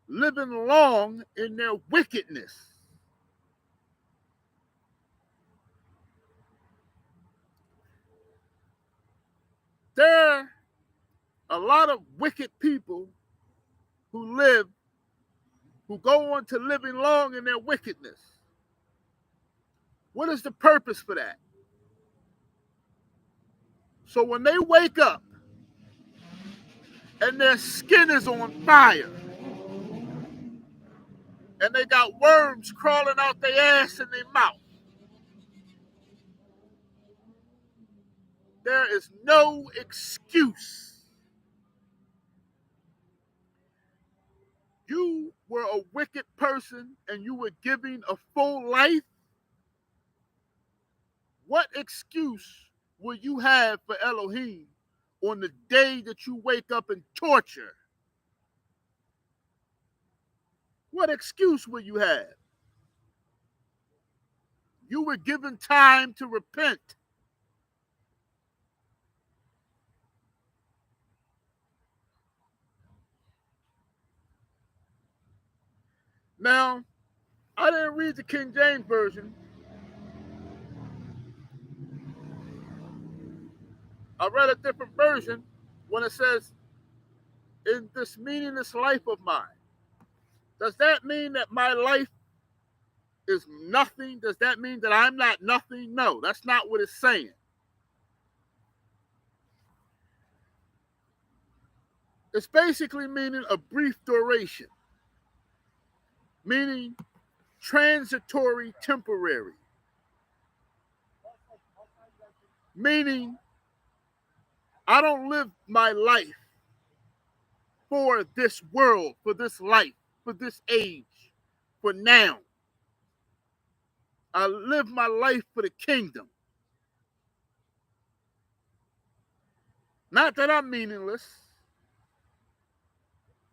living long in their wickedness. There are a lot of wicked people who go on to living long in their wickedness. What is the purpose for that? So when they wake up and their skin is on fire and they got worms crawling out their ass and their mouth, there is no excuse. You were a wicked person and you were giving a full life. What excuse will you have for Elohim on the day that you wake up in torture? What excuse will you have? You were given time to repent. Now, I didn't read the King James Version. I read a different version when it says, in this meaningless life of mine. Does that mean that my life is nothing? Does that mean that I'm not nothing? No, that's not what it's saying. It's basically meaning a brief duration, meaning transitory, temporary, meaning I don't live my life for this world, for this life, for this age, for now. I live my life for the kingdom. Not that I'm meaningless,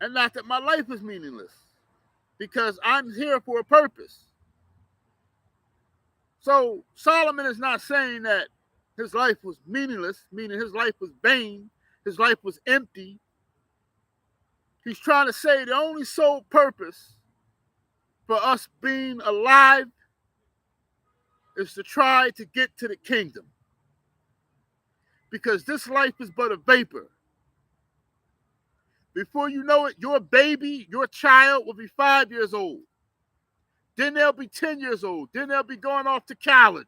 and not that my life is meaningless, because I'm here for a purpose. So Solomon is not saying that his life was meaningless, meaning his life was vain, his life was empty. He's trying to say the only sole purpose for us being alive is to try to get to the kingdom. because this life is but a vapor. Before you know it, your baby, your child will be 5 years old. Then they'll be 10 years old. Then they'll be going off to college.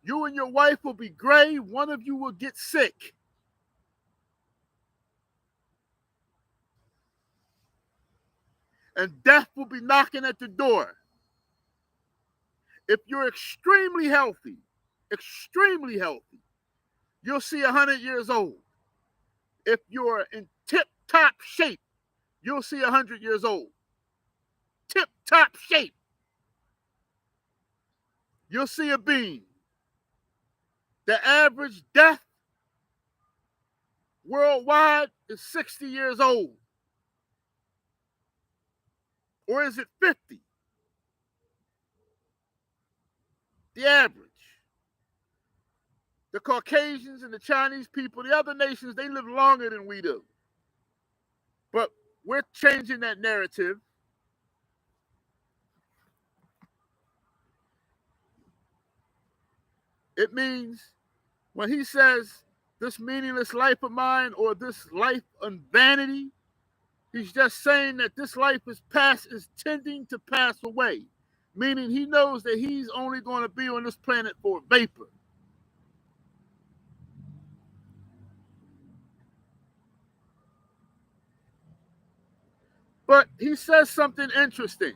You and your wife will be gray. One of you will get sick. And death will be knocking at the door. If you're extremely healthy, you'll see 100 years old. If you're in tip-top shape, you'll see 100 years old. Tip-top shape. You'll see a beam. The average death worldwide is 60 years old. Or is it 50? The average. The Caucasians and the Chinese people, the other nations, they live longer than we do. But we're changing that narrative. It means when he says this meaningless life of mine or this life on vanity, he's just saying that this life is tending to pass away. Meaning he knows that he's only going to be on this planet for a vapor. But he says something interesting.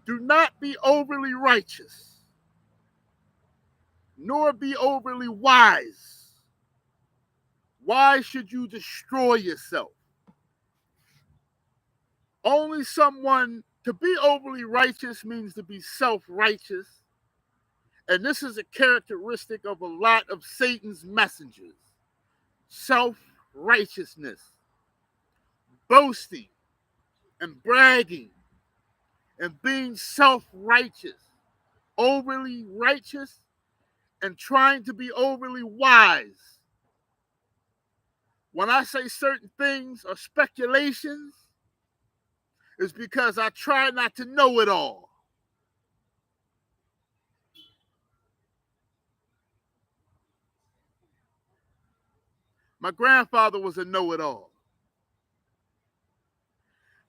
Do not be overly righteous, nor be overly wise. Why should you destroy yourself? Only to be overly righteous means to be self-righteous. And this is a characteristic of a lot of Satan's messengers. Self-righteousness, boasting, and bragging, and being self-righteous, overly righteous, and trying to be overly wise. When I say certain things are speculations, it's because I try not to know it all. My grandfather was a know-it-all.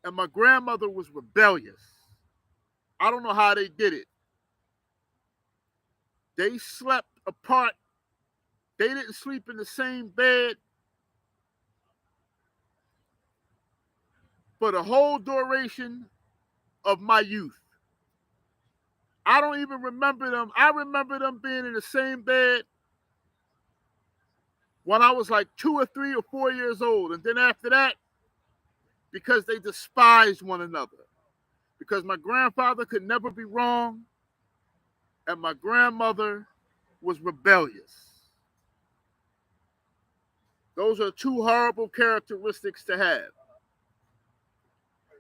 And my grandmother was rebellious. I don't know how they did it. They slept apart. They didn't sleep in the same bed for the whole duration of my youth. I don't even remember them. I remember them being in the same bed when I was like 2 or 3 or 4 years old. And then after that, because they despised one another. Because my grandfather could never be wrong, and my grandmother was rebellious. Those are two horrible characteristics to have.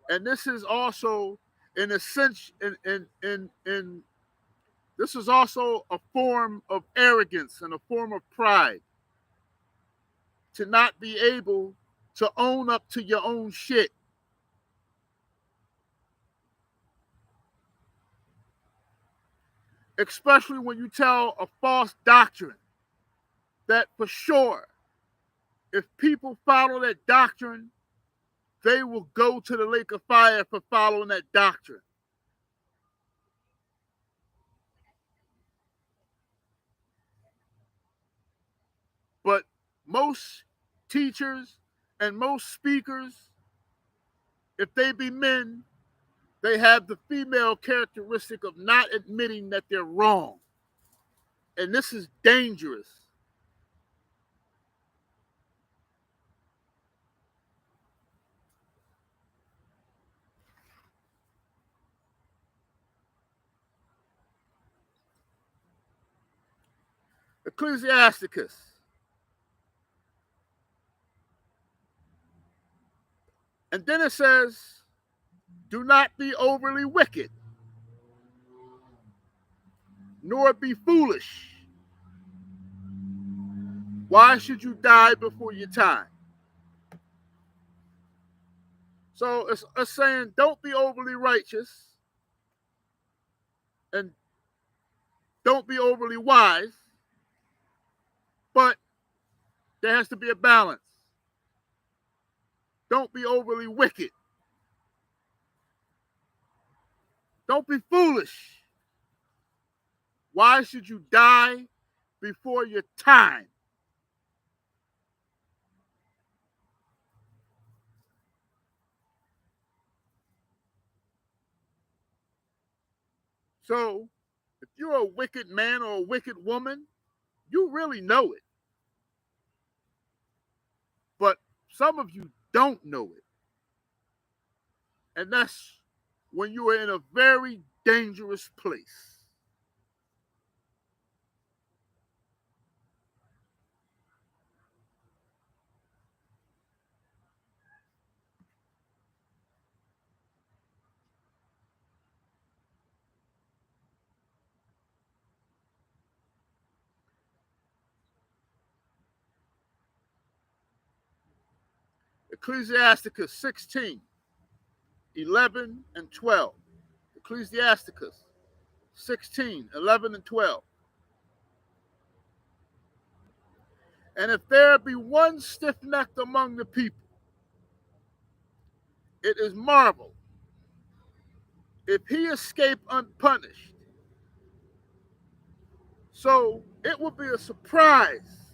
And this is also, in a sense, this is also a form of arrogance and a form of pride. To not be able to own up to your own shit. Especially when you tell a false doctrine that for sure, if people follow that doctrine, they will go to the lake of fire for following that doctrine. But most teachers and most speakers, if they be men, they have the female characteristic of not admitting that they're wrong. And this is dangerous. Ecclesiasticus. And then it says, do not be overly wicked, nor be foolish. Why should you die before your time? So it's saying don't be overly righteous and Don't be overly wise, but there has to be a balance. Don't be overly wicked. Don't be foolish. Why should you die before your time? So, if you're a wicked man or a wicked woman, you really know it. But some of you don't know it. And that's when you are in a very dangerous place. Ecclesiasticus 16, 11, and 12. Ecclesiasticus 16, 11, and 12. And if there be one stiff-necked among the people, it is marvel if he escape unpunished. So it would be a surprise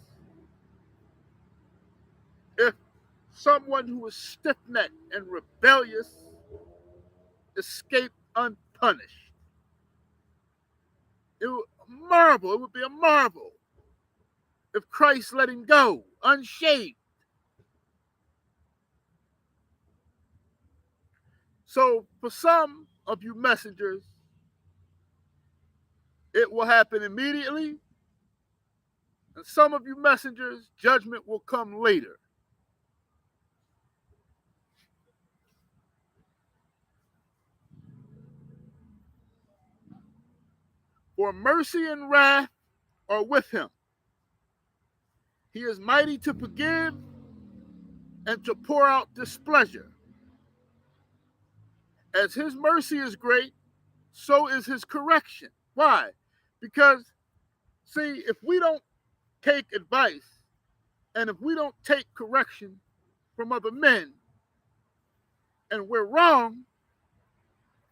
if someone who is stiff-necked and rebellious escaped unpunished. It would be a marvel if Christ let him go unshaved. So for some of you messengers, it will happen immediately. And some of you messengers, judgment will come later. For mercy and wrath are with him. He is mighty to forgive and to pour out displeasure. As his mercy is great, so is his correction. Why? Because, see, if we don't take advice and if we don't take correction from other men and we're wrong,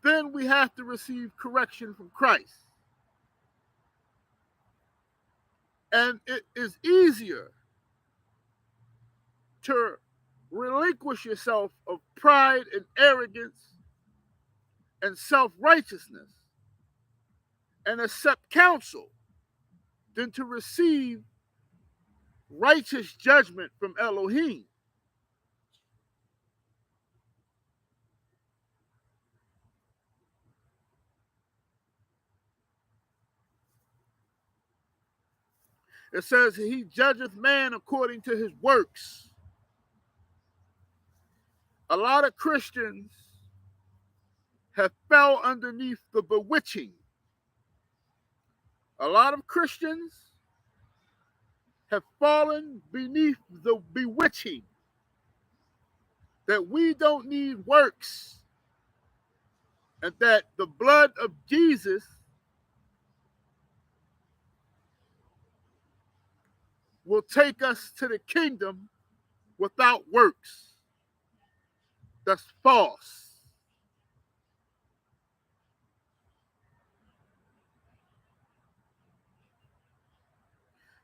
then we have to receive correction from Christ. And it is easier to relinquish yourself of pride and arrogance and self-righteousness and accept counsel than to receive righteous judgment from Elohim. It says he judgeth man according to his works. A lot of Christians have fell underneath the bewitching. A lot of Christians have fallen beneath the bewitching that we don't need works and that the blood of Jesus will take us to the kingdom without works. That's false.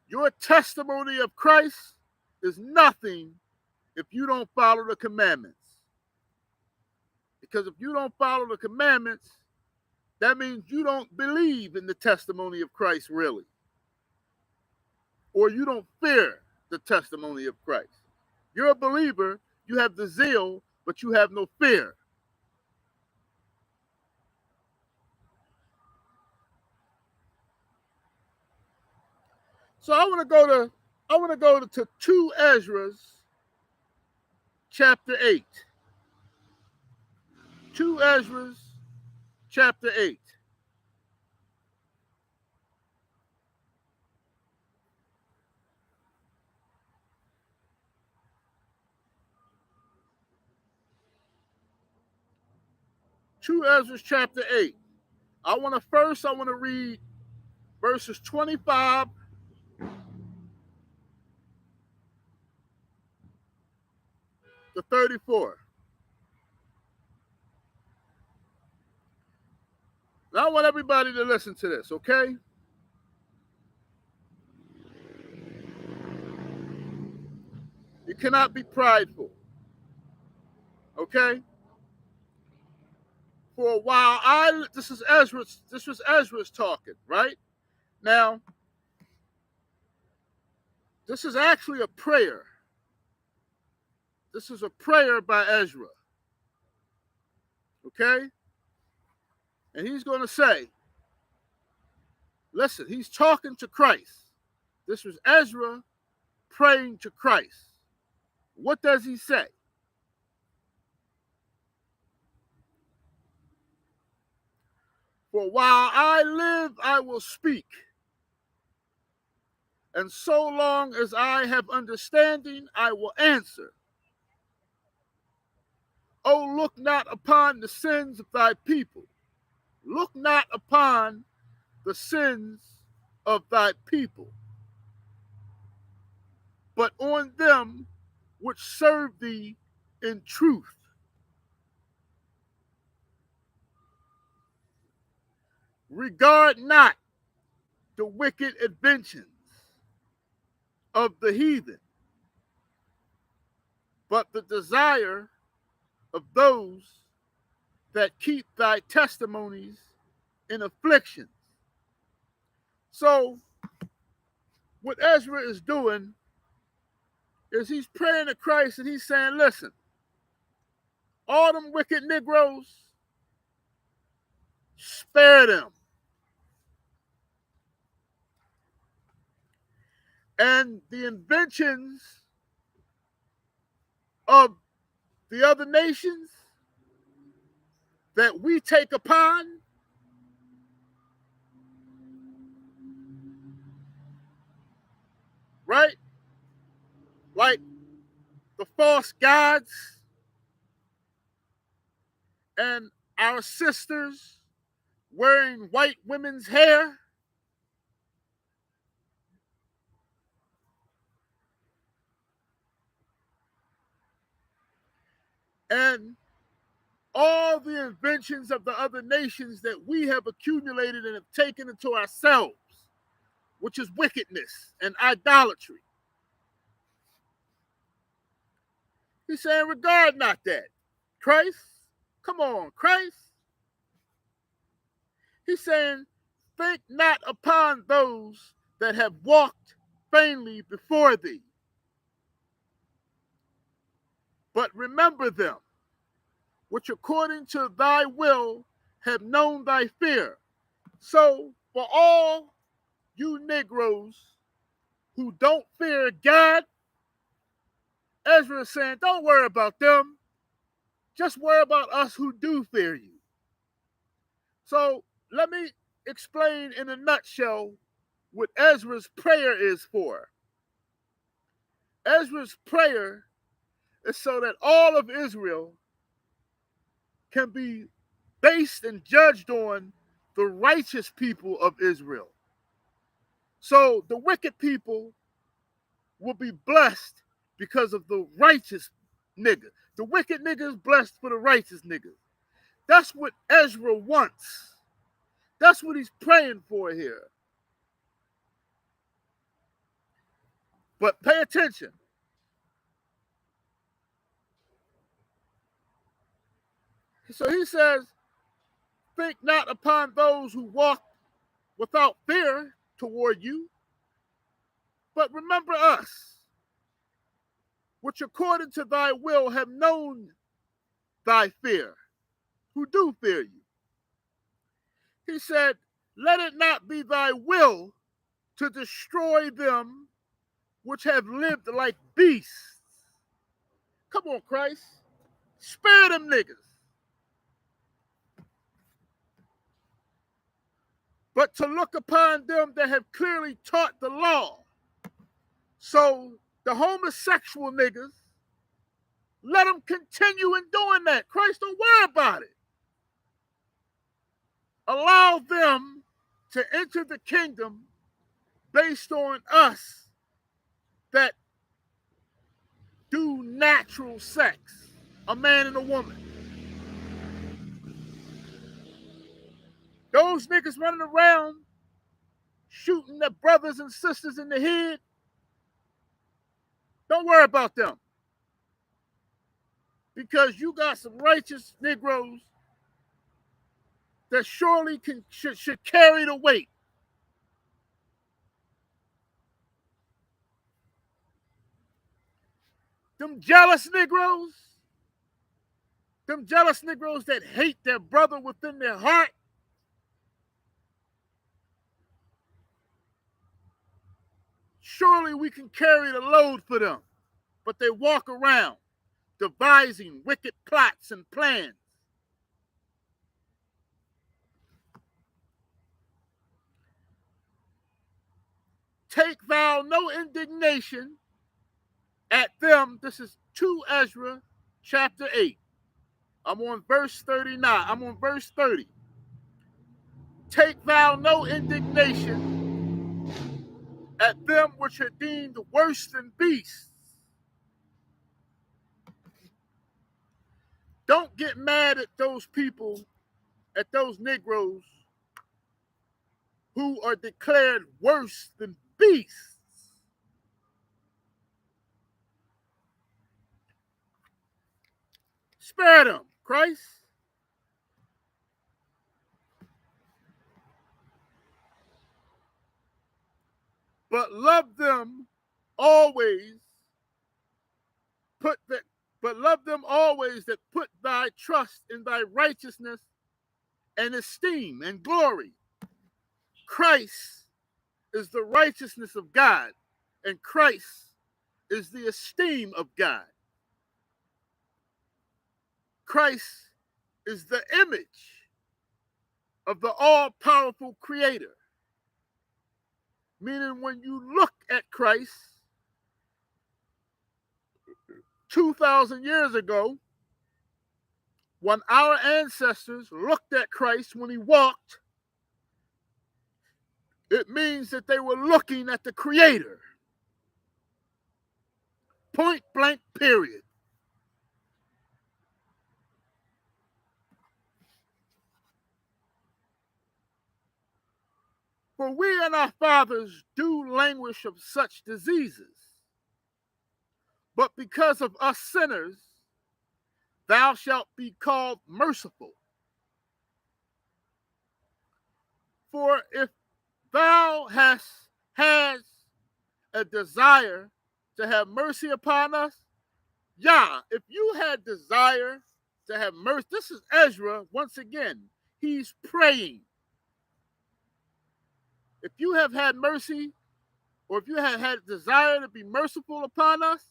Your testimony of Christ is nothing if you don't follow the commandments. Because if you don't follow the commandments, that means you don't believe in the testimony of Christ really. Or you don't fear the testimony of Christ. You're a believer, you have the zeal, but you have no fear. So I want to go to 2 Ezra's chapter 8. 2 Ezra's chapter 8. Two Ezra's chapter 8. I want to read verses 25 to 34. Now I want everybody to listen to this, okay? You cannot be prideful, okay? For a while, this was Ezra's talking, right? Now, this is actually a prayer. This is a prayer by Ezra, okay? And he's going to say, listen, he's talking to Christ. This was Ezra praying to Christ. What does he say? For while I live, I will speak. And so long as I have understanding, I will answer. Oh, look not upon the sins of thy people. Look not upon the sins of thy people, but on them which serve thee in truth. Regard not the wicked inventions of the heathen, but the desire of those that keep thy testimonies in afflictions. So, what Ezra is doing is he's praying to Christ and he's saying, listen, all them wicked Negroes, spare them. And the inventions of the other nations that we take upon, right? Like the false gods and our sisters wearing white women's hair. And all the inventions of the other nations that we have accumulated and have taken into ourselves, which is wickedness and idolatry. He's saying, regard not that. Christ, come on, Christ. He's saying, think not upon those that have walked vainly before thee, but remember them, which according to thy will have known thy fear. So, for all you Negroes who don't fear God, Ezra is saying, don't worry about them. Just worry about us who do fear you. So, let me explain in a nutshell what Ezra's prayer is for. Ezra's prayer is so that all of Israel can be based and judged on the righteous people of Israel. So the wicked people will be blessed because of the righteous nigga. The wicked nigga is blessed for the righteous nigga. That's what Ezra wants. That's what he's praying for here. But pay attention. So he says, think not upon those who walk without fear toward you, but remember us, which according to thy will have known thy fear, who do fear you. He said, let it not be thy will to destroy them which have lived like beasts. Come on, Christ. Spare them niggas. But to look upon them that have clearly taught the law. So the homosexual niggas, let them continue in doing that. Christ, don't worry about it. Allow them to enter the kingdom based on us that do natural sex, a man and a woman. Those niggas running around shooting their brothers and sisters in the head, don't worry about them. Because you got some righteous Negroes that surely should carry the weight. Them jealous Negroes that hate their brother within their heart, surely we can carry the load for them. But they walk around devising wicked plots and plans. Take thou no indignation at them. This is 2 Ezra chapter 8. I'm on verse 39. I'm on verse 30. Take thou no indignation at them which are deemed worse than beasts. Don't get mad at those people, at those Negroes who are declared worse than beasts. Spare them, Christ. But love them always. Love them always that put thy trust in thy righteousness and esteem and glory. Christ is the righteousness of God, and Christ is the esteem of God. Christ is the image of the all-powerful Creator. Meaning when you look at Christ 2,000 years ago, when our ancestors looked at Christ when he walked, it means that they were looking at the Creator. Point blank, period. For we and our fathers do languish of such diseases. But because of us sinners, thou shalt be called merciful. For if thou hast a desire to have mercy upon us, if you had desire to have mercy, this is Ezra once again. He's praying. If you have had mercy, or if you have had desire to be merciful upon us,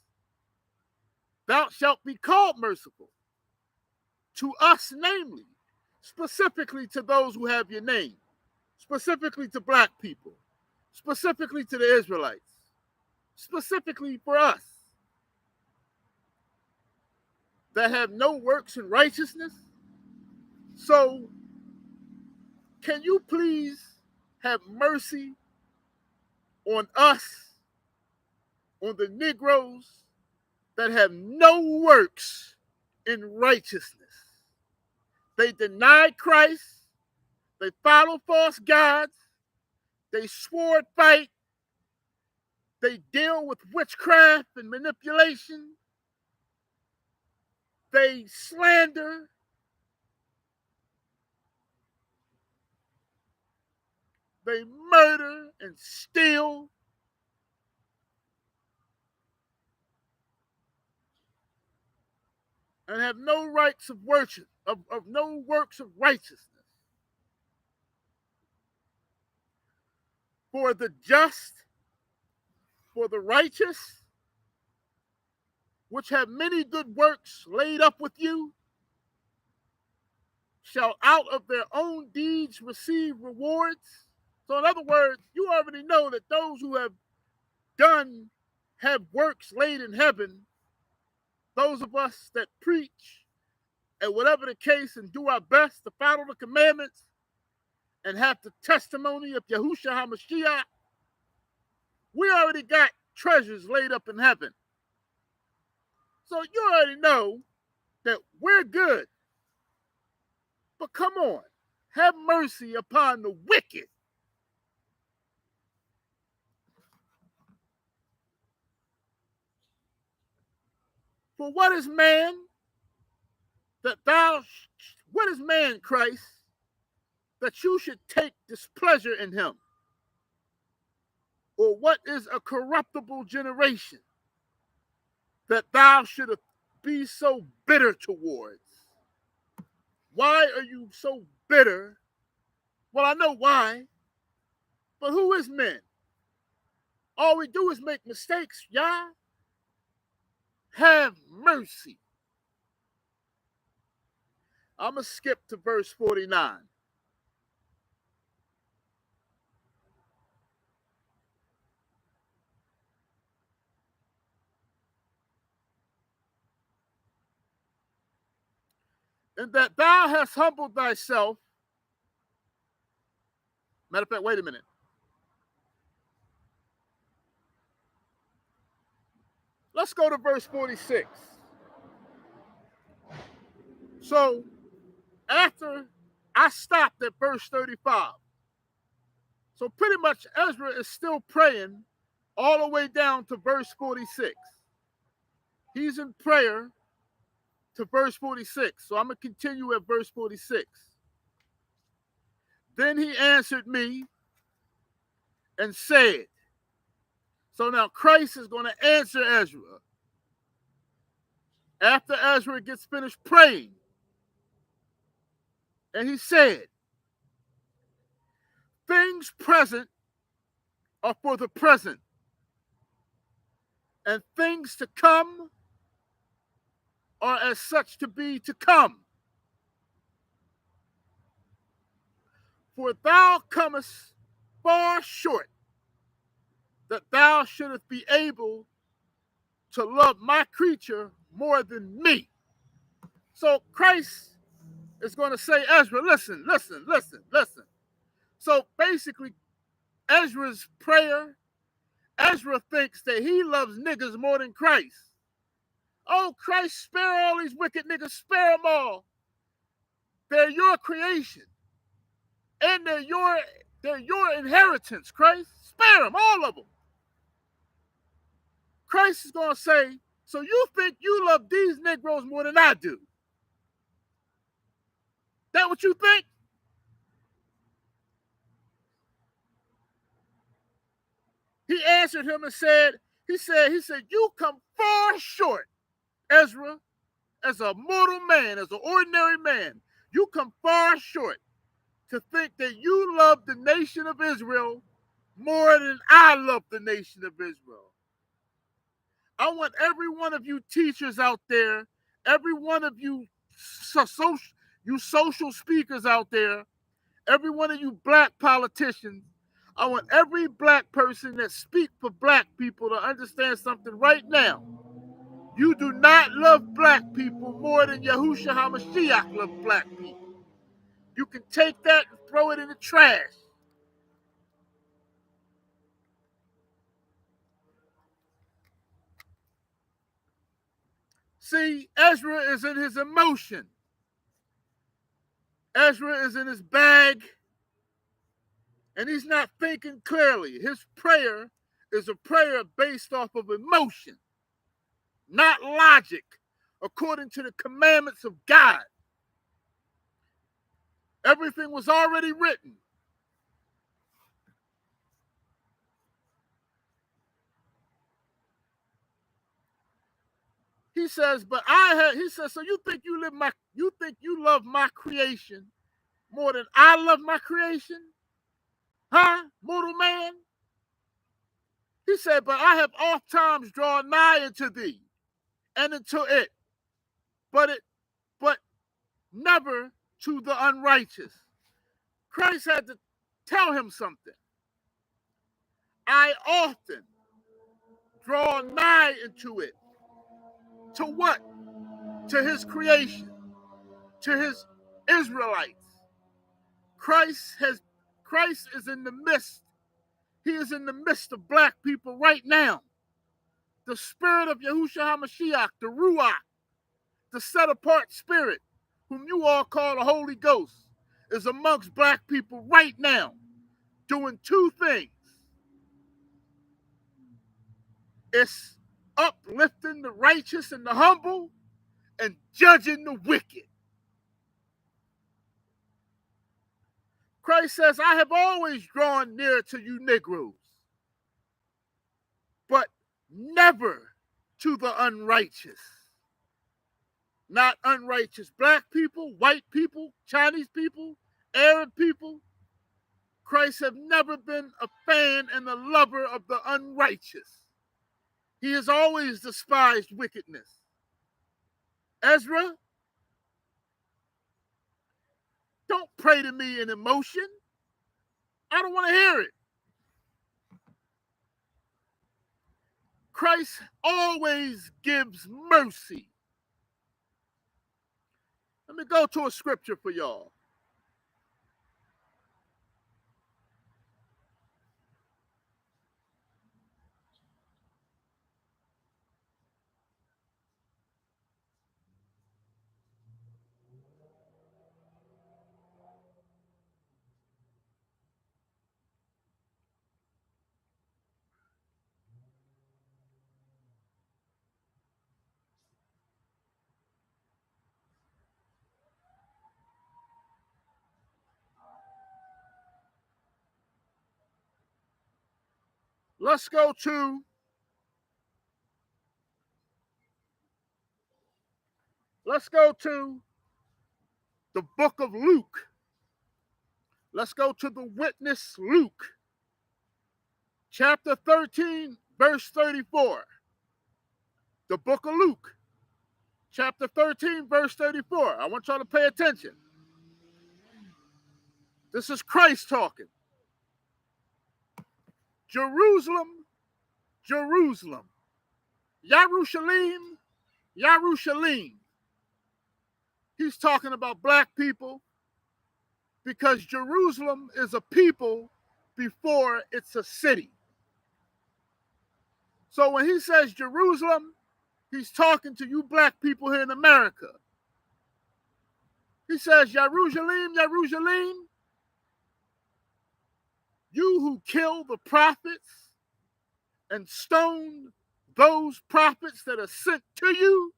thou shalt be called merciful. To us, namely, specifically to those who have your name, specifically to black people, specifically to the Israelites, specifically for us that have no works in righteousness. So, can you please have mercy on us, on the Negroes that have no works in righteousness? They denied Christ. They followed false gods. They sword fight. They deal with witchcraft and manipulation. They slander. They murder and steal. And have no rights of worship, of no works of righteousness. For the just, for the righteous, which have many good works laid up with you, shall out of their own deeds receive rewards. So in other words, you already know that those who have works laid in heaven, those of us that preach, and whatever the case, and do our best to follow the commandments and have the testimony of Yahushua HaMashiach, we already got treasures laid up in heaven. So you already know that we're good. But come on, have mercy upon the wicked. For what is man what is man, Christ, that you should take displeasure in him? Or what is a corruptible generation that thou shouldst be so bitter towards? Why are you so bitter? Well, I know why, but who is men? All we do is make mistakes, Yah. Have mercy. I'm going to skip to verse 49. And that thou hast humbled thyself. Matter of fact, wait a minute. Let's go to verse 46. So, after I stopped at verse 35, so pretty much Ezra is still praying all the way down to verse 46. He's in prayer to verse 46. So I'm going to continue at verse 46. Then he answered me and said, so now Christ is going to answer Ezra. After Ezra gets finished praying, and he said, things present are for the present, and things to come are as such to be to come. For thou comest far short that thou shouldest be able to love my creature more than me. So Christ is going to say, Ezra, listen. So basically, Ezra's prayer, Ezra thinks that he loves niggas more than Christ. Oh, Christ, spare all these wicked niggas, spare them all. They're your creation. And they're your inheritance, Christ. Spare them, all of them. Christ is going to say, so you think you love these Negroes more than I do? That what you think? He answered him and said, he said, you come far short, Ezra, as a mortal man, as an ordinary man. You come far short to think that you love the nation of Israel more than I love the nation of Israel. I want every one of you teachers out there, every one of you social speakers out there, every one of you black politicians, I want every black person that speaks for black people to understand something right now. You do not love black people more than Yahushua HaMashiach loved black people. You can take that and throw it in the trash. See, Ezra is in his emotion. Ezra is in his bag, and he's not thinking clearly. His prayer is a prayer based off of emotion, not logic, according to the commandments of God. Everything was already written. He says, so you think you love my creation more than I love my creation? Huh, mortal man? He said, but I have oft times drawn nigh unto thee and into it, but never to the unrighteous. Christ had to tell him something. I often draw nigh into it. To what? To his creation, to his Israelites. Christ has Christ is in the midst. He is in the midst of black people right now. The spirit of Yahushua HaMashiach, the Ruach, the set-apart spirit, whom you all call the Holy Ghost, is amongst black people right now, doing two things. It's uplifting the righteous and the humble and judging the wicked. Christ says, I have always drawn near to you Negroes, but never to the unrighteous. Not unrighteous black people, white people, Chinese people, Arab people. Christ have never been a fan and a lover of the unrighteous. He has always despised wickedness. Ezra, don't pray to me in emotion. I don't want to hear it. Christ always gives mercy. Let me go to a scripture for y'all. Let's go to the book of Luke. Let's go to the witness Luke, chapter 13, verse 34. The book of Luke, chapter 13, verse 34. I want y'all to pay attention. This is Christ talking. Jerusalem, Jerusalem, Yerushalayim, Yerushalayim. He's talking about black people because Jerusalem is a people before it's a city. So when he says Jerusalem, he's talking to you black people here in America. He says, Yerushalayim, Yerushalayim, you who kill the prophets and stone those prophets that are sent to you,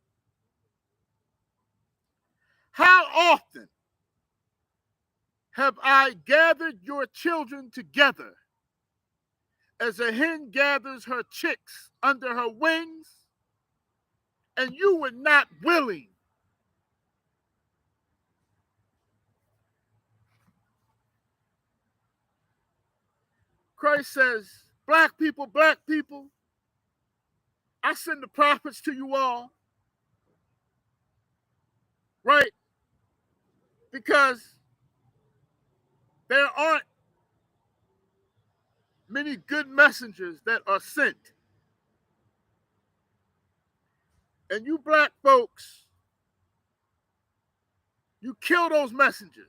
how often have I gathered your children together as a hen gathers her chicks under her wings, and you were not willing? Christ says, black people, I send the prophets to you all, right? Because there aren't many good messengers that are sent. And you black folks, you kill those messengers.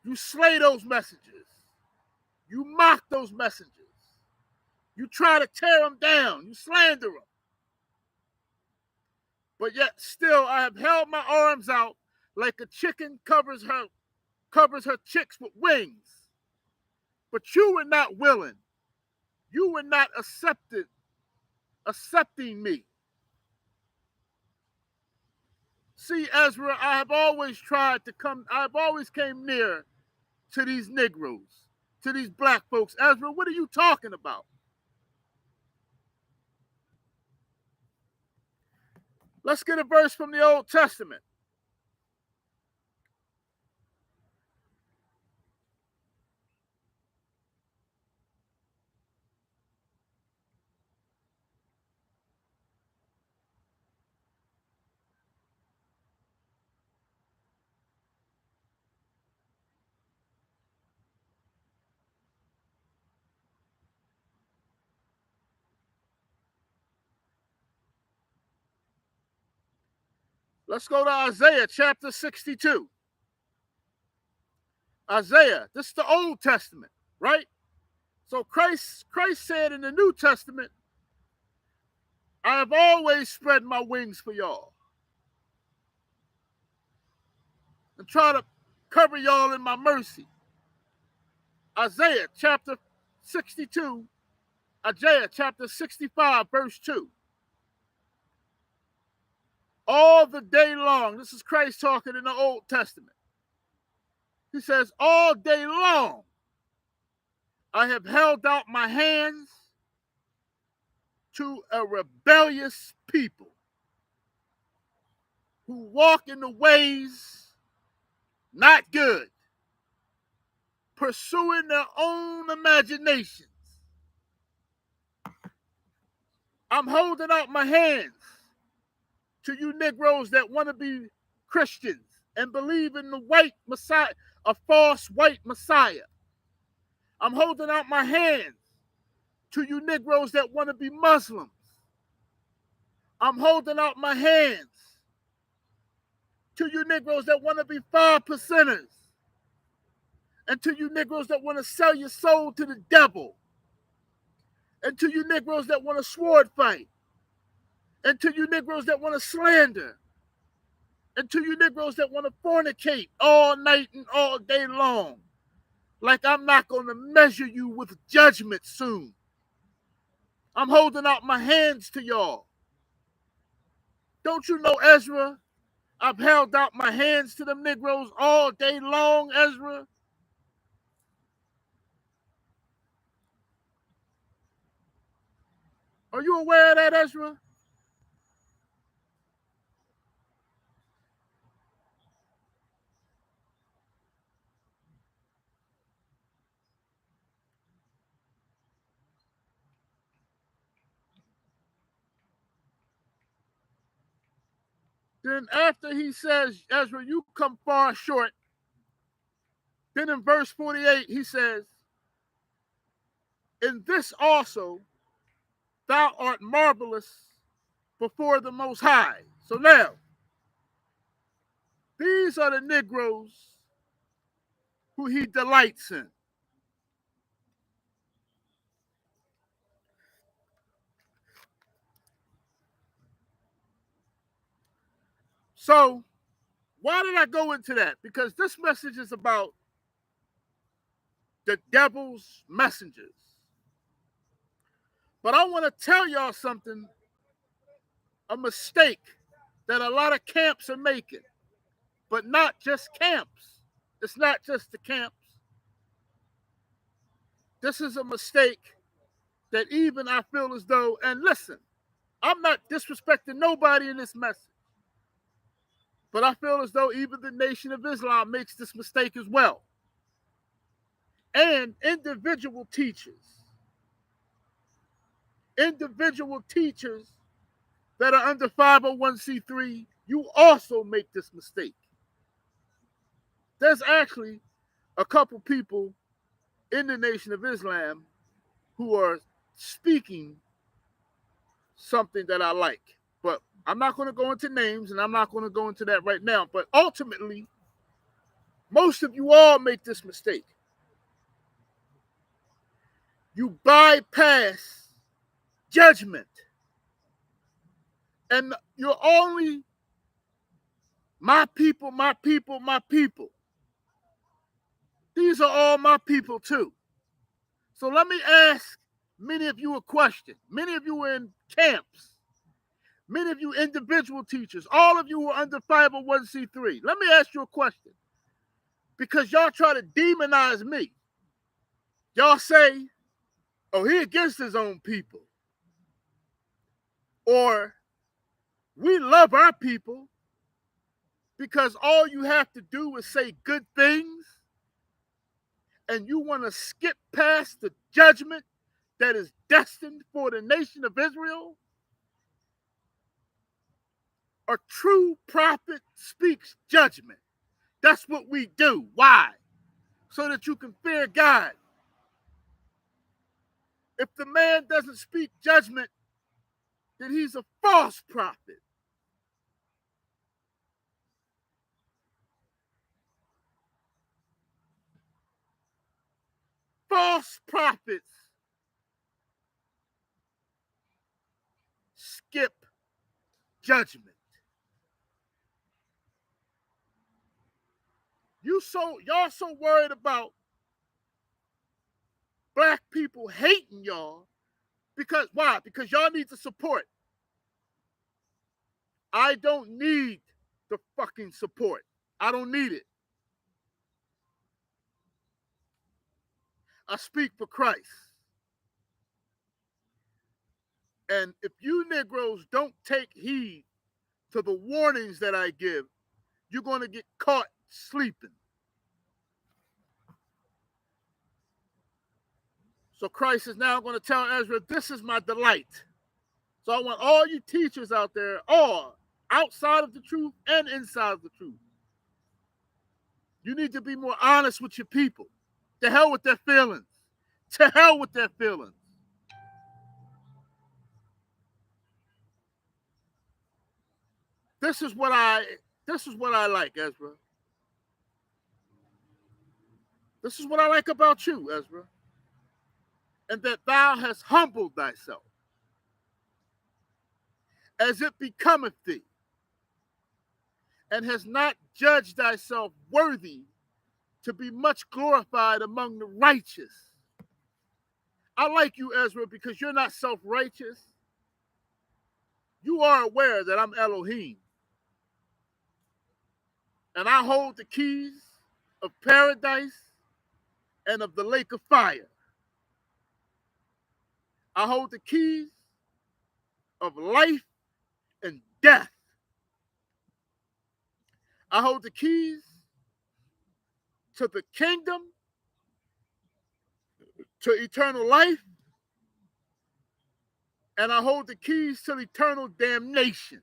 You slay those messengers. You mock those messengers. You try to tear them down. You slander them. But yet still I have held my arms out like a chicken covers her chicks with wings. But you were not willing. You were not accepting me. See, Ezra, I have always came near to these Negroes, to these black folks. Ezra, what are you talking about? Let's get a verse from the Old Testament. Let's go to Isaiah chapter 62. Isaiah, this is the Old Testament, right? So Christ said in the New Testament, I have always spread my wings for y'all and try to cover y'all in my mercy. Isaiah chapter 62, Isaiah chapter 65, verse 2. All the day long, this is Christ talking in the Old Testament. He says, all day long, I have held out my hands to a rebellious people who walk in the ways not good, pursuing their own imaginations. I'm holding out my hands to you Negroes that want to be Christians and believe in the white Messiah, a false white Messiah. I'm holding out my hands to you Negroes that want to be Muslims. I'm holding out my hands to you Negroes that want to be 5%ers. And to you Negroes that want to sell your soul to the devil. And to you Negroes that want to sword fight. And to you Negroes that want to slander. And to you Negroes that want to fornicate all night and all day long. Like I'm not going to measure you with judgment soon. I'm holding out my hands to y'all. Don't you know, Ezra? I've held out my hands to them Negroes all day long, Ezra. Are you aware of that, Ezra? Then after he says, Ezra, you come far short, then in verse 48, he says, in this also thou art marvelous before the Most High. So now, these are the Negroes who he delights in. So, why did I go into that? Because this message is about the devil's messengers. But I want to tell y'all something, a mistake that a lot of camps are making. But not just camps. It's not just the camps. This is a mistake that even I feel as though, and listen, I'm not disrespecting nobody in this message. But I feel as though even the Nation of Islam makes this mistake as well. And individual teachers that are under 501c3, you also make this mistake. There's actually a couple people in the Nation of Islam who are speaking something that I like. But I'm not going to go into names, and I'm not going to go into that right now. But ultimately, most of you all make this mistake. You bypass judgment. And you're only my people, my people, my people. These are all my people too. So let me ask many of you a question. Many of you are in camps. Many of you individual teachers. All of you are under 501c3. Let me ask you a question. Because y'all try to demonize me. Y'all say, oh, he against his own people. Or we love our people because all you have to do is say good things, and you want to skip past the judgment that is destined for the nation of Israel? A true prophet speaks judgment. That's what we do. Why? So that you can fear God. If the man doesn't speak judgment, then he's a false prophet. false prophets skip judgment. Y'all so worried about black people hating y'all because why? Because y'all need the support. I don't need the fucking support. I don't need it. I speak for Christ. And if you Negroes don't take heed to the warnings that I give, you're going to get caught sleeping. So Christ is now going to tell Ezra, this is my delight. So I want all you teachers out there, all outside of the truth and inside of the truth. You need to be more honest with your people. To hell with their feelings. To hell with their feelings. This is what I like, Ezra. This is what I like about you, Ezra. And that thou hast humbled thyself, as it becometh thee, and hast not judged thyself worthy to be much glorified among the righteous. I like you, Ezra, because you're not self-righteous. You are aware that I'm Elohim. And I hold the keys of paradise and of the lake of fire. I hold the keys of life and death. I hold the keys to the kingdom, to eternal life, and I hold the keys to eternal damnation.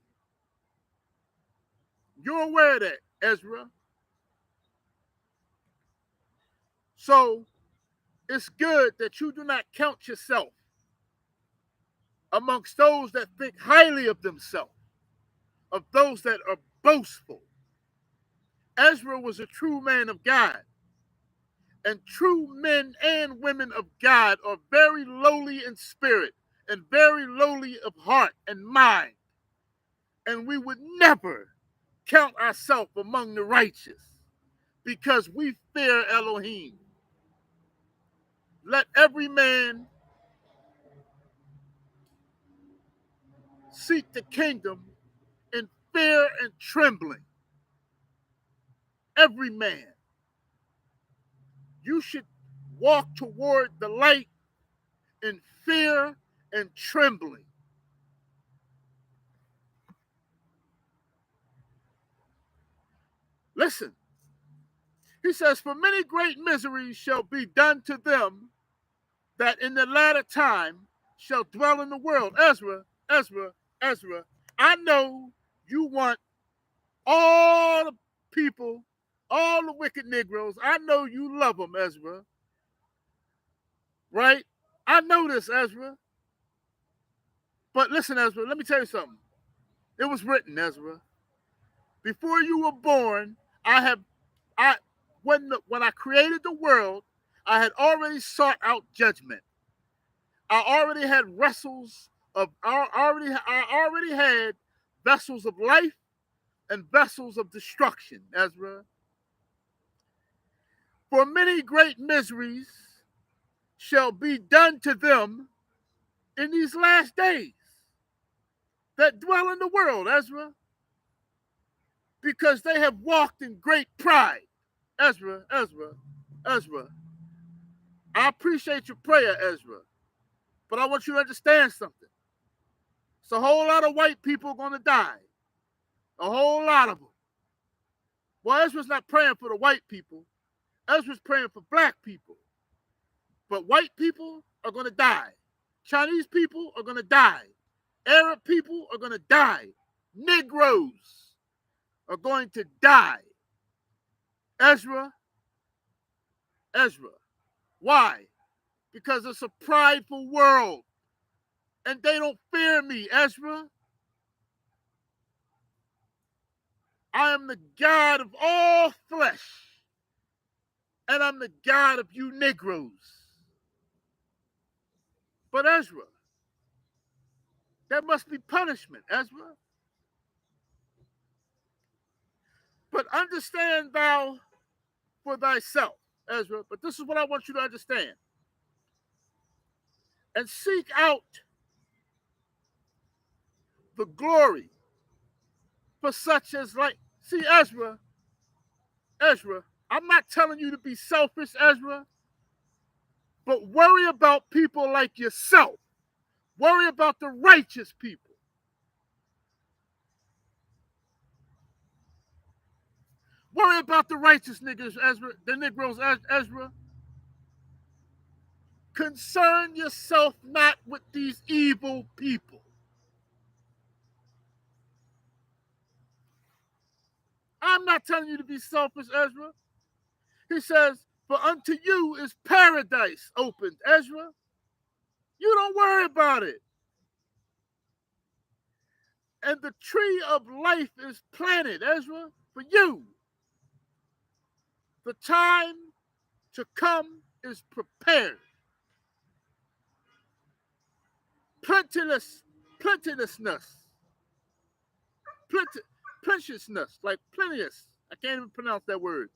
You're aware of that, Ezra. So it's good that you do not count yourself amongst those that think highly of themselves, of those that are boastful. Ezra was a true man of God. And true men and women of God are very lowly in spirit and very lowly of heart and mind. And we would never count ourselves among the righteous because we fear Elohim. Let every man seek the kingdom in fear and trembling. Every man. You should walk toward the light in fear and trembling. Listen, he says, for many great miseries shall be done to them that in the latter time shall dwell in the world. Ezra, I know you want all the people, all the wicked Negroes. I know you love them, Ezra. Right? I know this, Ezra. But listen, Ezra, let me tell you something. It was written, Ezra. Before you were born, when I created the world, I had already sought out judgment. I already had I already had vessels of life and vessels of destruction, Ezra. For many great miseries shall be done to them in these last days that dwell in the world, Ezra, because they have walked in great pride. Ezra. I appreciate your prayer, Ezra, but I want you to understand something. It's a whole lot of white people going to die. A whole lot of them. Well, Ezra's not praying for the white people. Ezra's praying for black people. But white people are going to die. Chinese people are going to die. Arab people are going to die. Negroes are going to die. Ezra. Why? Because it's a prideful world. And they don't fear me, Ezra. I am the God of all flesh. And I'm the God of you Negroes. But Ezra, there must be punishment, Ezra. But understand thou for thyself, Ezra. But this is what I want you to understand. And seek out the glory for such as like, see, Ezra, I'm not telling you to be selfish, Ezra, but worry about people like yourself. Worry about the righteous people. Worry about the righteous niggas, Ezra, the Negroes, Ezra. Concern yourself not with these evil people. I'm not telling you to be selfish, Ezra. He says, for unto you is paradise opened, Ezra. You don't worry about it. And the tree of life is planted, Ezra, for you. The time to come is prepared. Plenteousness, plenteousness, like plenteous. I can't even pronounce that word.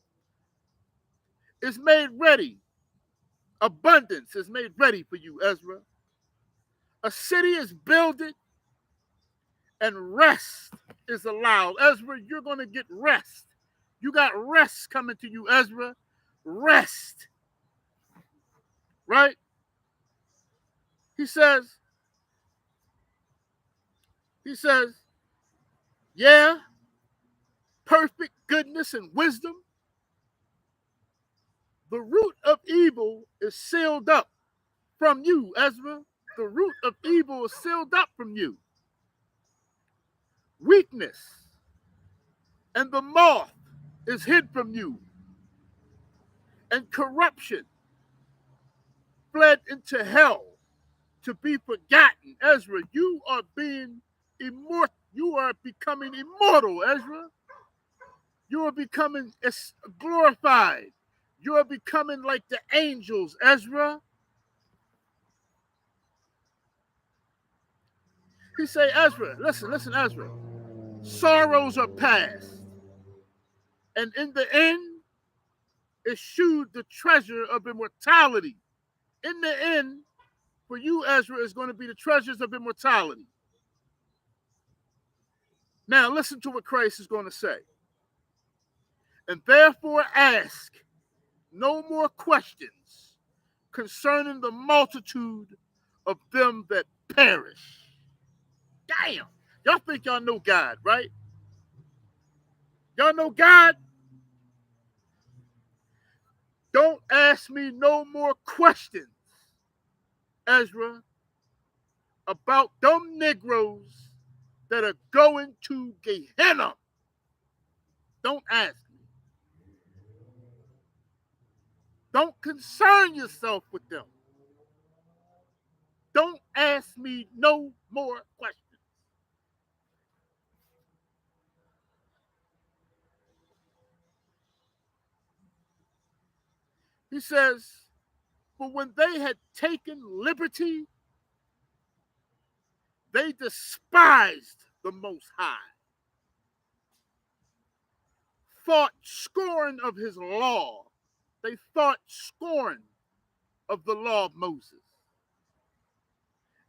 Is made ready. Abundance is made ready for you, Ezra. A city is builded and rest is allowed. Ezra, you're going to get rest. You got rest coming to you, Ezra. Rest. Right? He says, yeah, perfect goodness and wisdom. The root of evil is sealed up from you, Ezra. The root of evil is sealed up from you. Weakness and the moth is hid from you. And corruption fled into hell to be forgotten. Ezra, you are being immortal. You are becoming immortal, Ezra. You are becoming glorified. You are becoming like the angels, Ezra. He say, Ezra, listen, Ezra. Sorrows are past. And in the end, eschewed the treasure of immortality. In the end, for you, Ezra, is going to be the treasures of immortality. Now, listen to what Christ is going to say. And therefore ask no more questions concerning the multitude of them that perish. Damn. Y'all think y'all know God, right? Y'all know God? Don't ask me no more questions, Ezra, about them Negroes that are going to Gehenna. Don't ask me. Don't concern yourself with them. Don't ask me no more questions. He says, for when they had taken liberty, they despised the Most High, thought scorn of his law. They thought scorn of the law of Moses,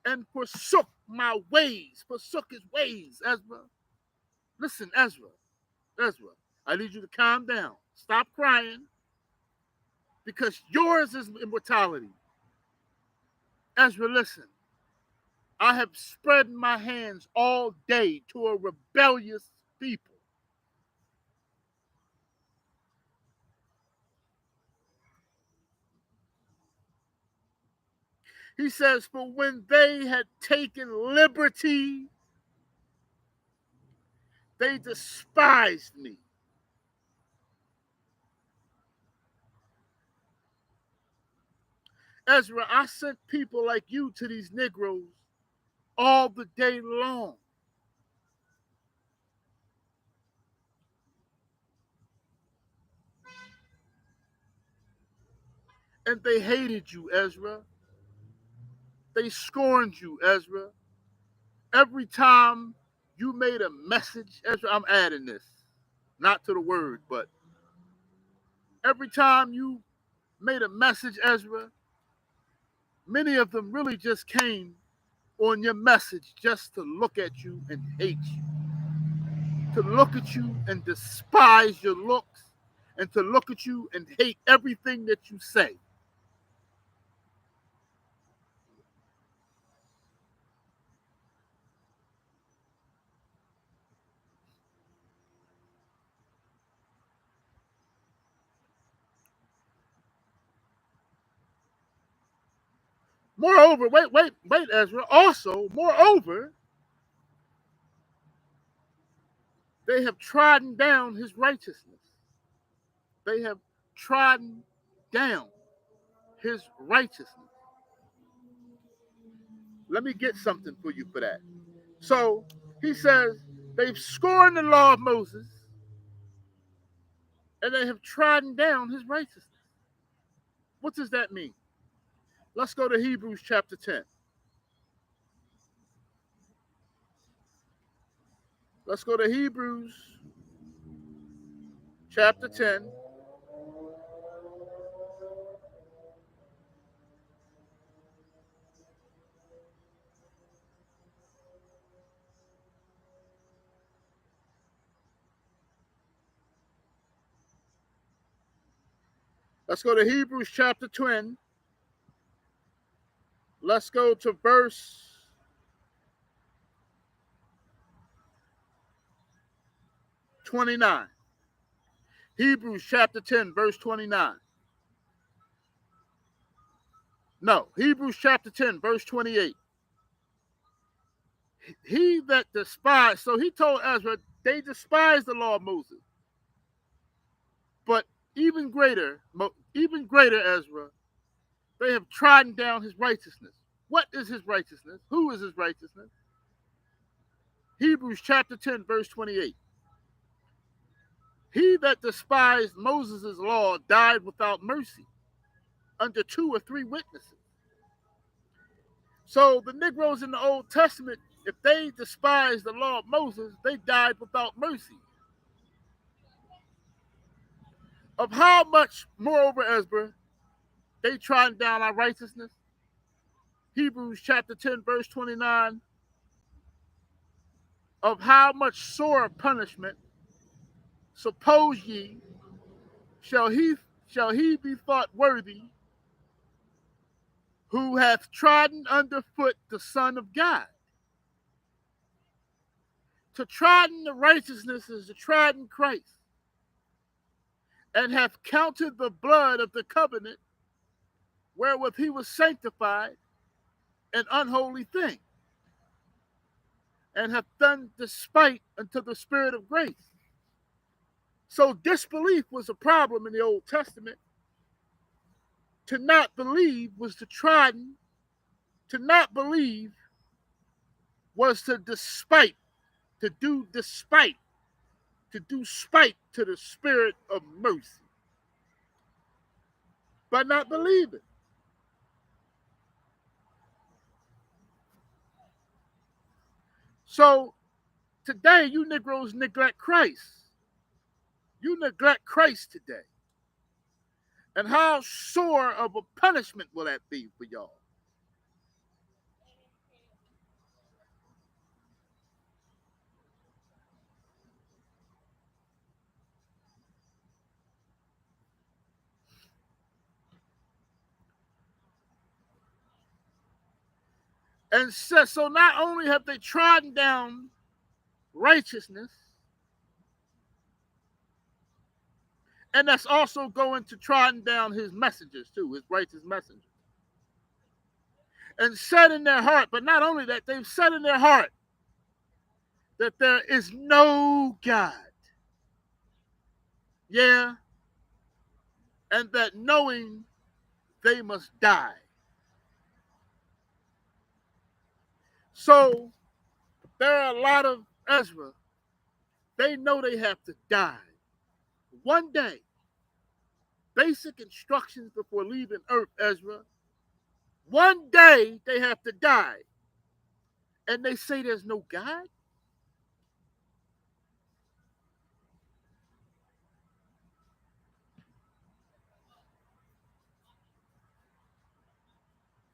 and forsook my ways, forsook his ways, Ezra. Listen, Ezra, I need you to calm down. Stop crying, because yours is immortality. Ezra, listen. I have spread my hands all day to a rebellious people. He says, for when they had taken liberty, they despised me. Ezra, I sent people like you to these Negroes all the day long. And they hated you, Ezra. they scorned you, Ezra. Every time you made a message, Ezra, I'm adding this, not to the word, but every time you made a message, Ezra, many of them really just came on your message just to look at you and hate you, to look at you and despise your looks, and to look at you and hate everything that you say. Moreover, wait, Ezra. Also, moreover, they have trodden down his righteousness. They have trodden down his righteousness. Let me get something for you for that. So he says they've scorned the law of Moses and they have trodden down his righteousness. What does that mean? Let's go to Hebrews chapter 10. Let's go to Hebrews chapter 10. Let's go to Hebrews chapter 10. Let's go to verse 29. Hebrews chapter 10, verse 29. No, Hebrews chapter 10, verse 28. He that despised, so he told Ezra, they despised the law of Moses. But even greater, Ezra, they have trodden down his righteousness. What is his righteousness? Who is his righteousness? Hebrews chapter 10, verse 28. He that despised Moses' law died without mercy under 2 or 3 witnesses. So the Negroes in the Old Testament, if they despised the law of Moses, they died without mercy. Of how much, moreover, Ezra, they trodden down our righteousness? Hebrews chapter 10, verse 29. Of how much sore punishment, suppose ye, shall he be thought worthy who hath trodden under foot the Son of God? To trodden the righteousness is to trodden Christ, and hath counted the blood of the covenant wherewith he was sanctified an unholy thing, and hath done despite unto the Spirit of grace. So disbelief was a problem in the Old Testament. To not believe was to trodden. To not believe was to despite, to do despite, to do spite to the Spirit of mercy by not believing. So today, you Negroes neglect Christ. You neglect Christ today. And how sore of a punishment will that be for y'all? And so not only have they trodden down righteousness, and that's also going to trodden down his messengers too, his righteous messengers. And said in their heart, but not only that, they've said in their heart that there is no God. Yeah, and that knowing they must die. So there are a lot of Ezra, they know they have to die. One day, basic instructions before leaving Earth, Ezra, One day they have to die. And they say there's no God?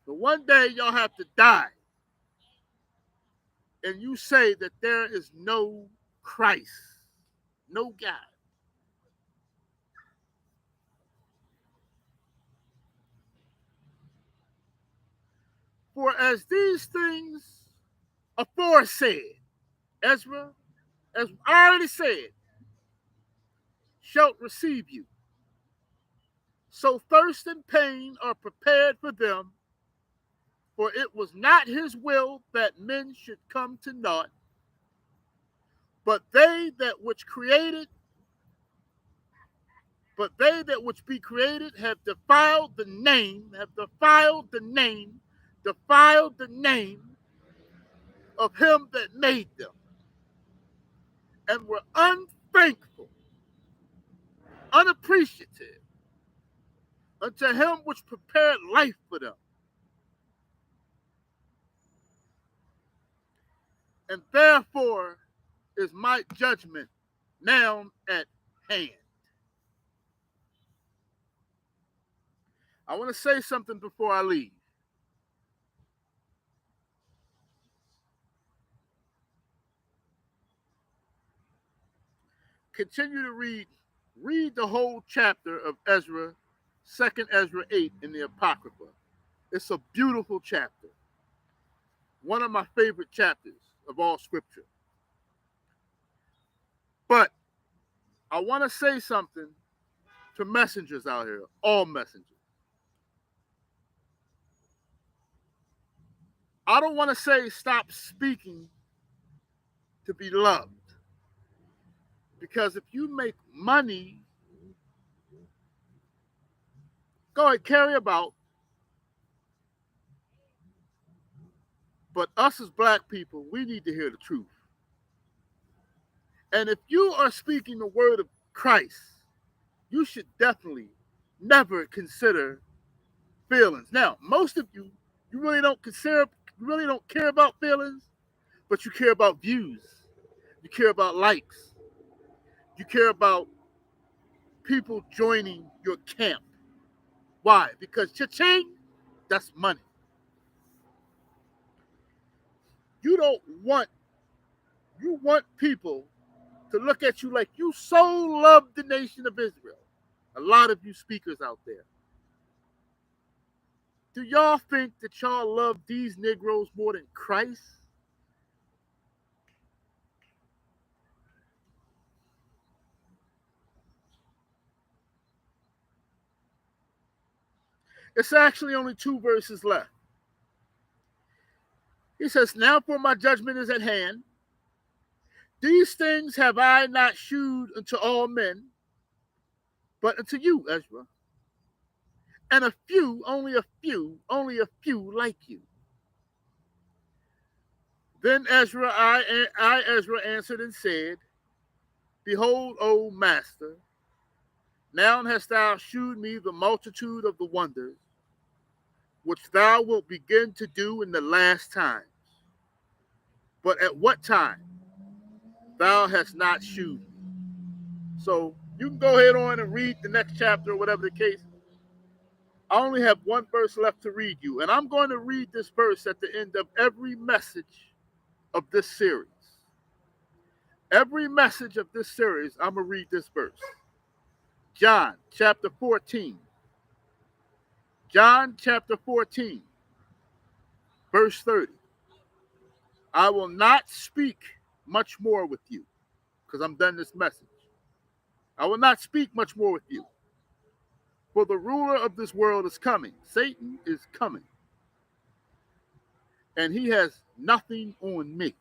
But one day y'all have to die. And you say that there is no Christ, no God. For as these things aforesaid, Ezra, as I already said, shalt receive you. So thirst and pain are prepared for them, for it was not his will that men should come to naught, but they that which be created have defiled the name, defiled the name of him that made them, and were unthankful, unappreciative unto him which prepared life for them. And therefore is my judgment now at hand. I want to say something before I leave. Continue to read the whole chapter of Ezra, 2nd Ezra 8 in the Apocrypha. It's a beautiful chapter. One of my favorite chapters of all scripture. But I want to say something to messengers out here, all messengers. I don't want to say stop speaking to be loved. Because if you make money, go ahead, carry about. But us as black people, we need to hear the truth. And if you are speaking the word of Christ, you should definitely never consider feelings. Now, most of you really don't care about feelings, but you care about views. You care about likes. You care about people joining your camp. Why? Because cha-ching, that's money. You don't want, you want people to look at you like you so love the nation of Israel. A lot of you speakers out there. Do y'all think that y'all love these Negroes more than Christ? It's actually only 2 verses left. He says, now for my judgment is at hand. These things have I not shewed unto all men, but unto you, Ezra. And a few, only a few like you. Then I Ezra answered and said, behold, O master, now hast thou shewed me the multitude of the wonders which thou wilt begin to do in the last times. But at what time thou hast not shewed me. So you can go ahead on and read the next chapter or whatever the case. I only have 1 verse left to read you, and I'm going to read this verse at the end of every message of this series. Every message of this series, I'm going to read this verse. John chapter 14. John chapter 14, verse 30. I will not speak much more with you because I'm done this message. I will not speak much more with you. For the ruler of this world is coming. Satan is coming. And he has nothing on me.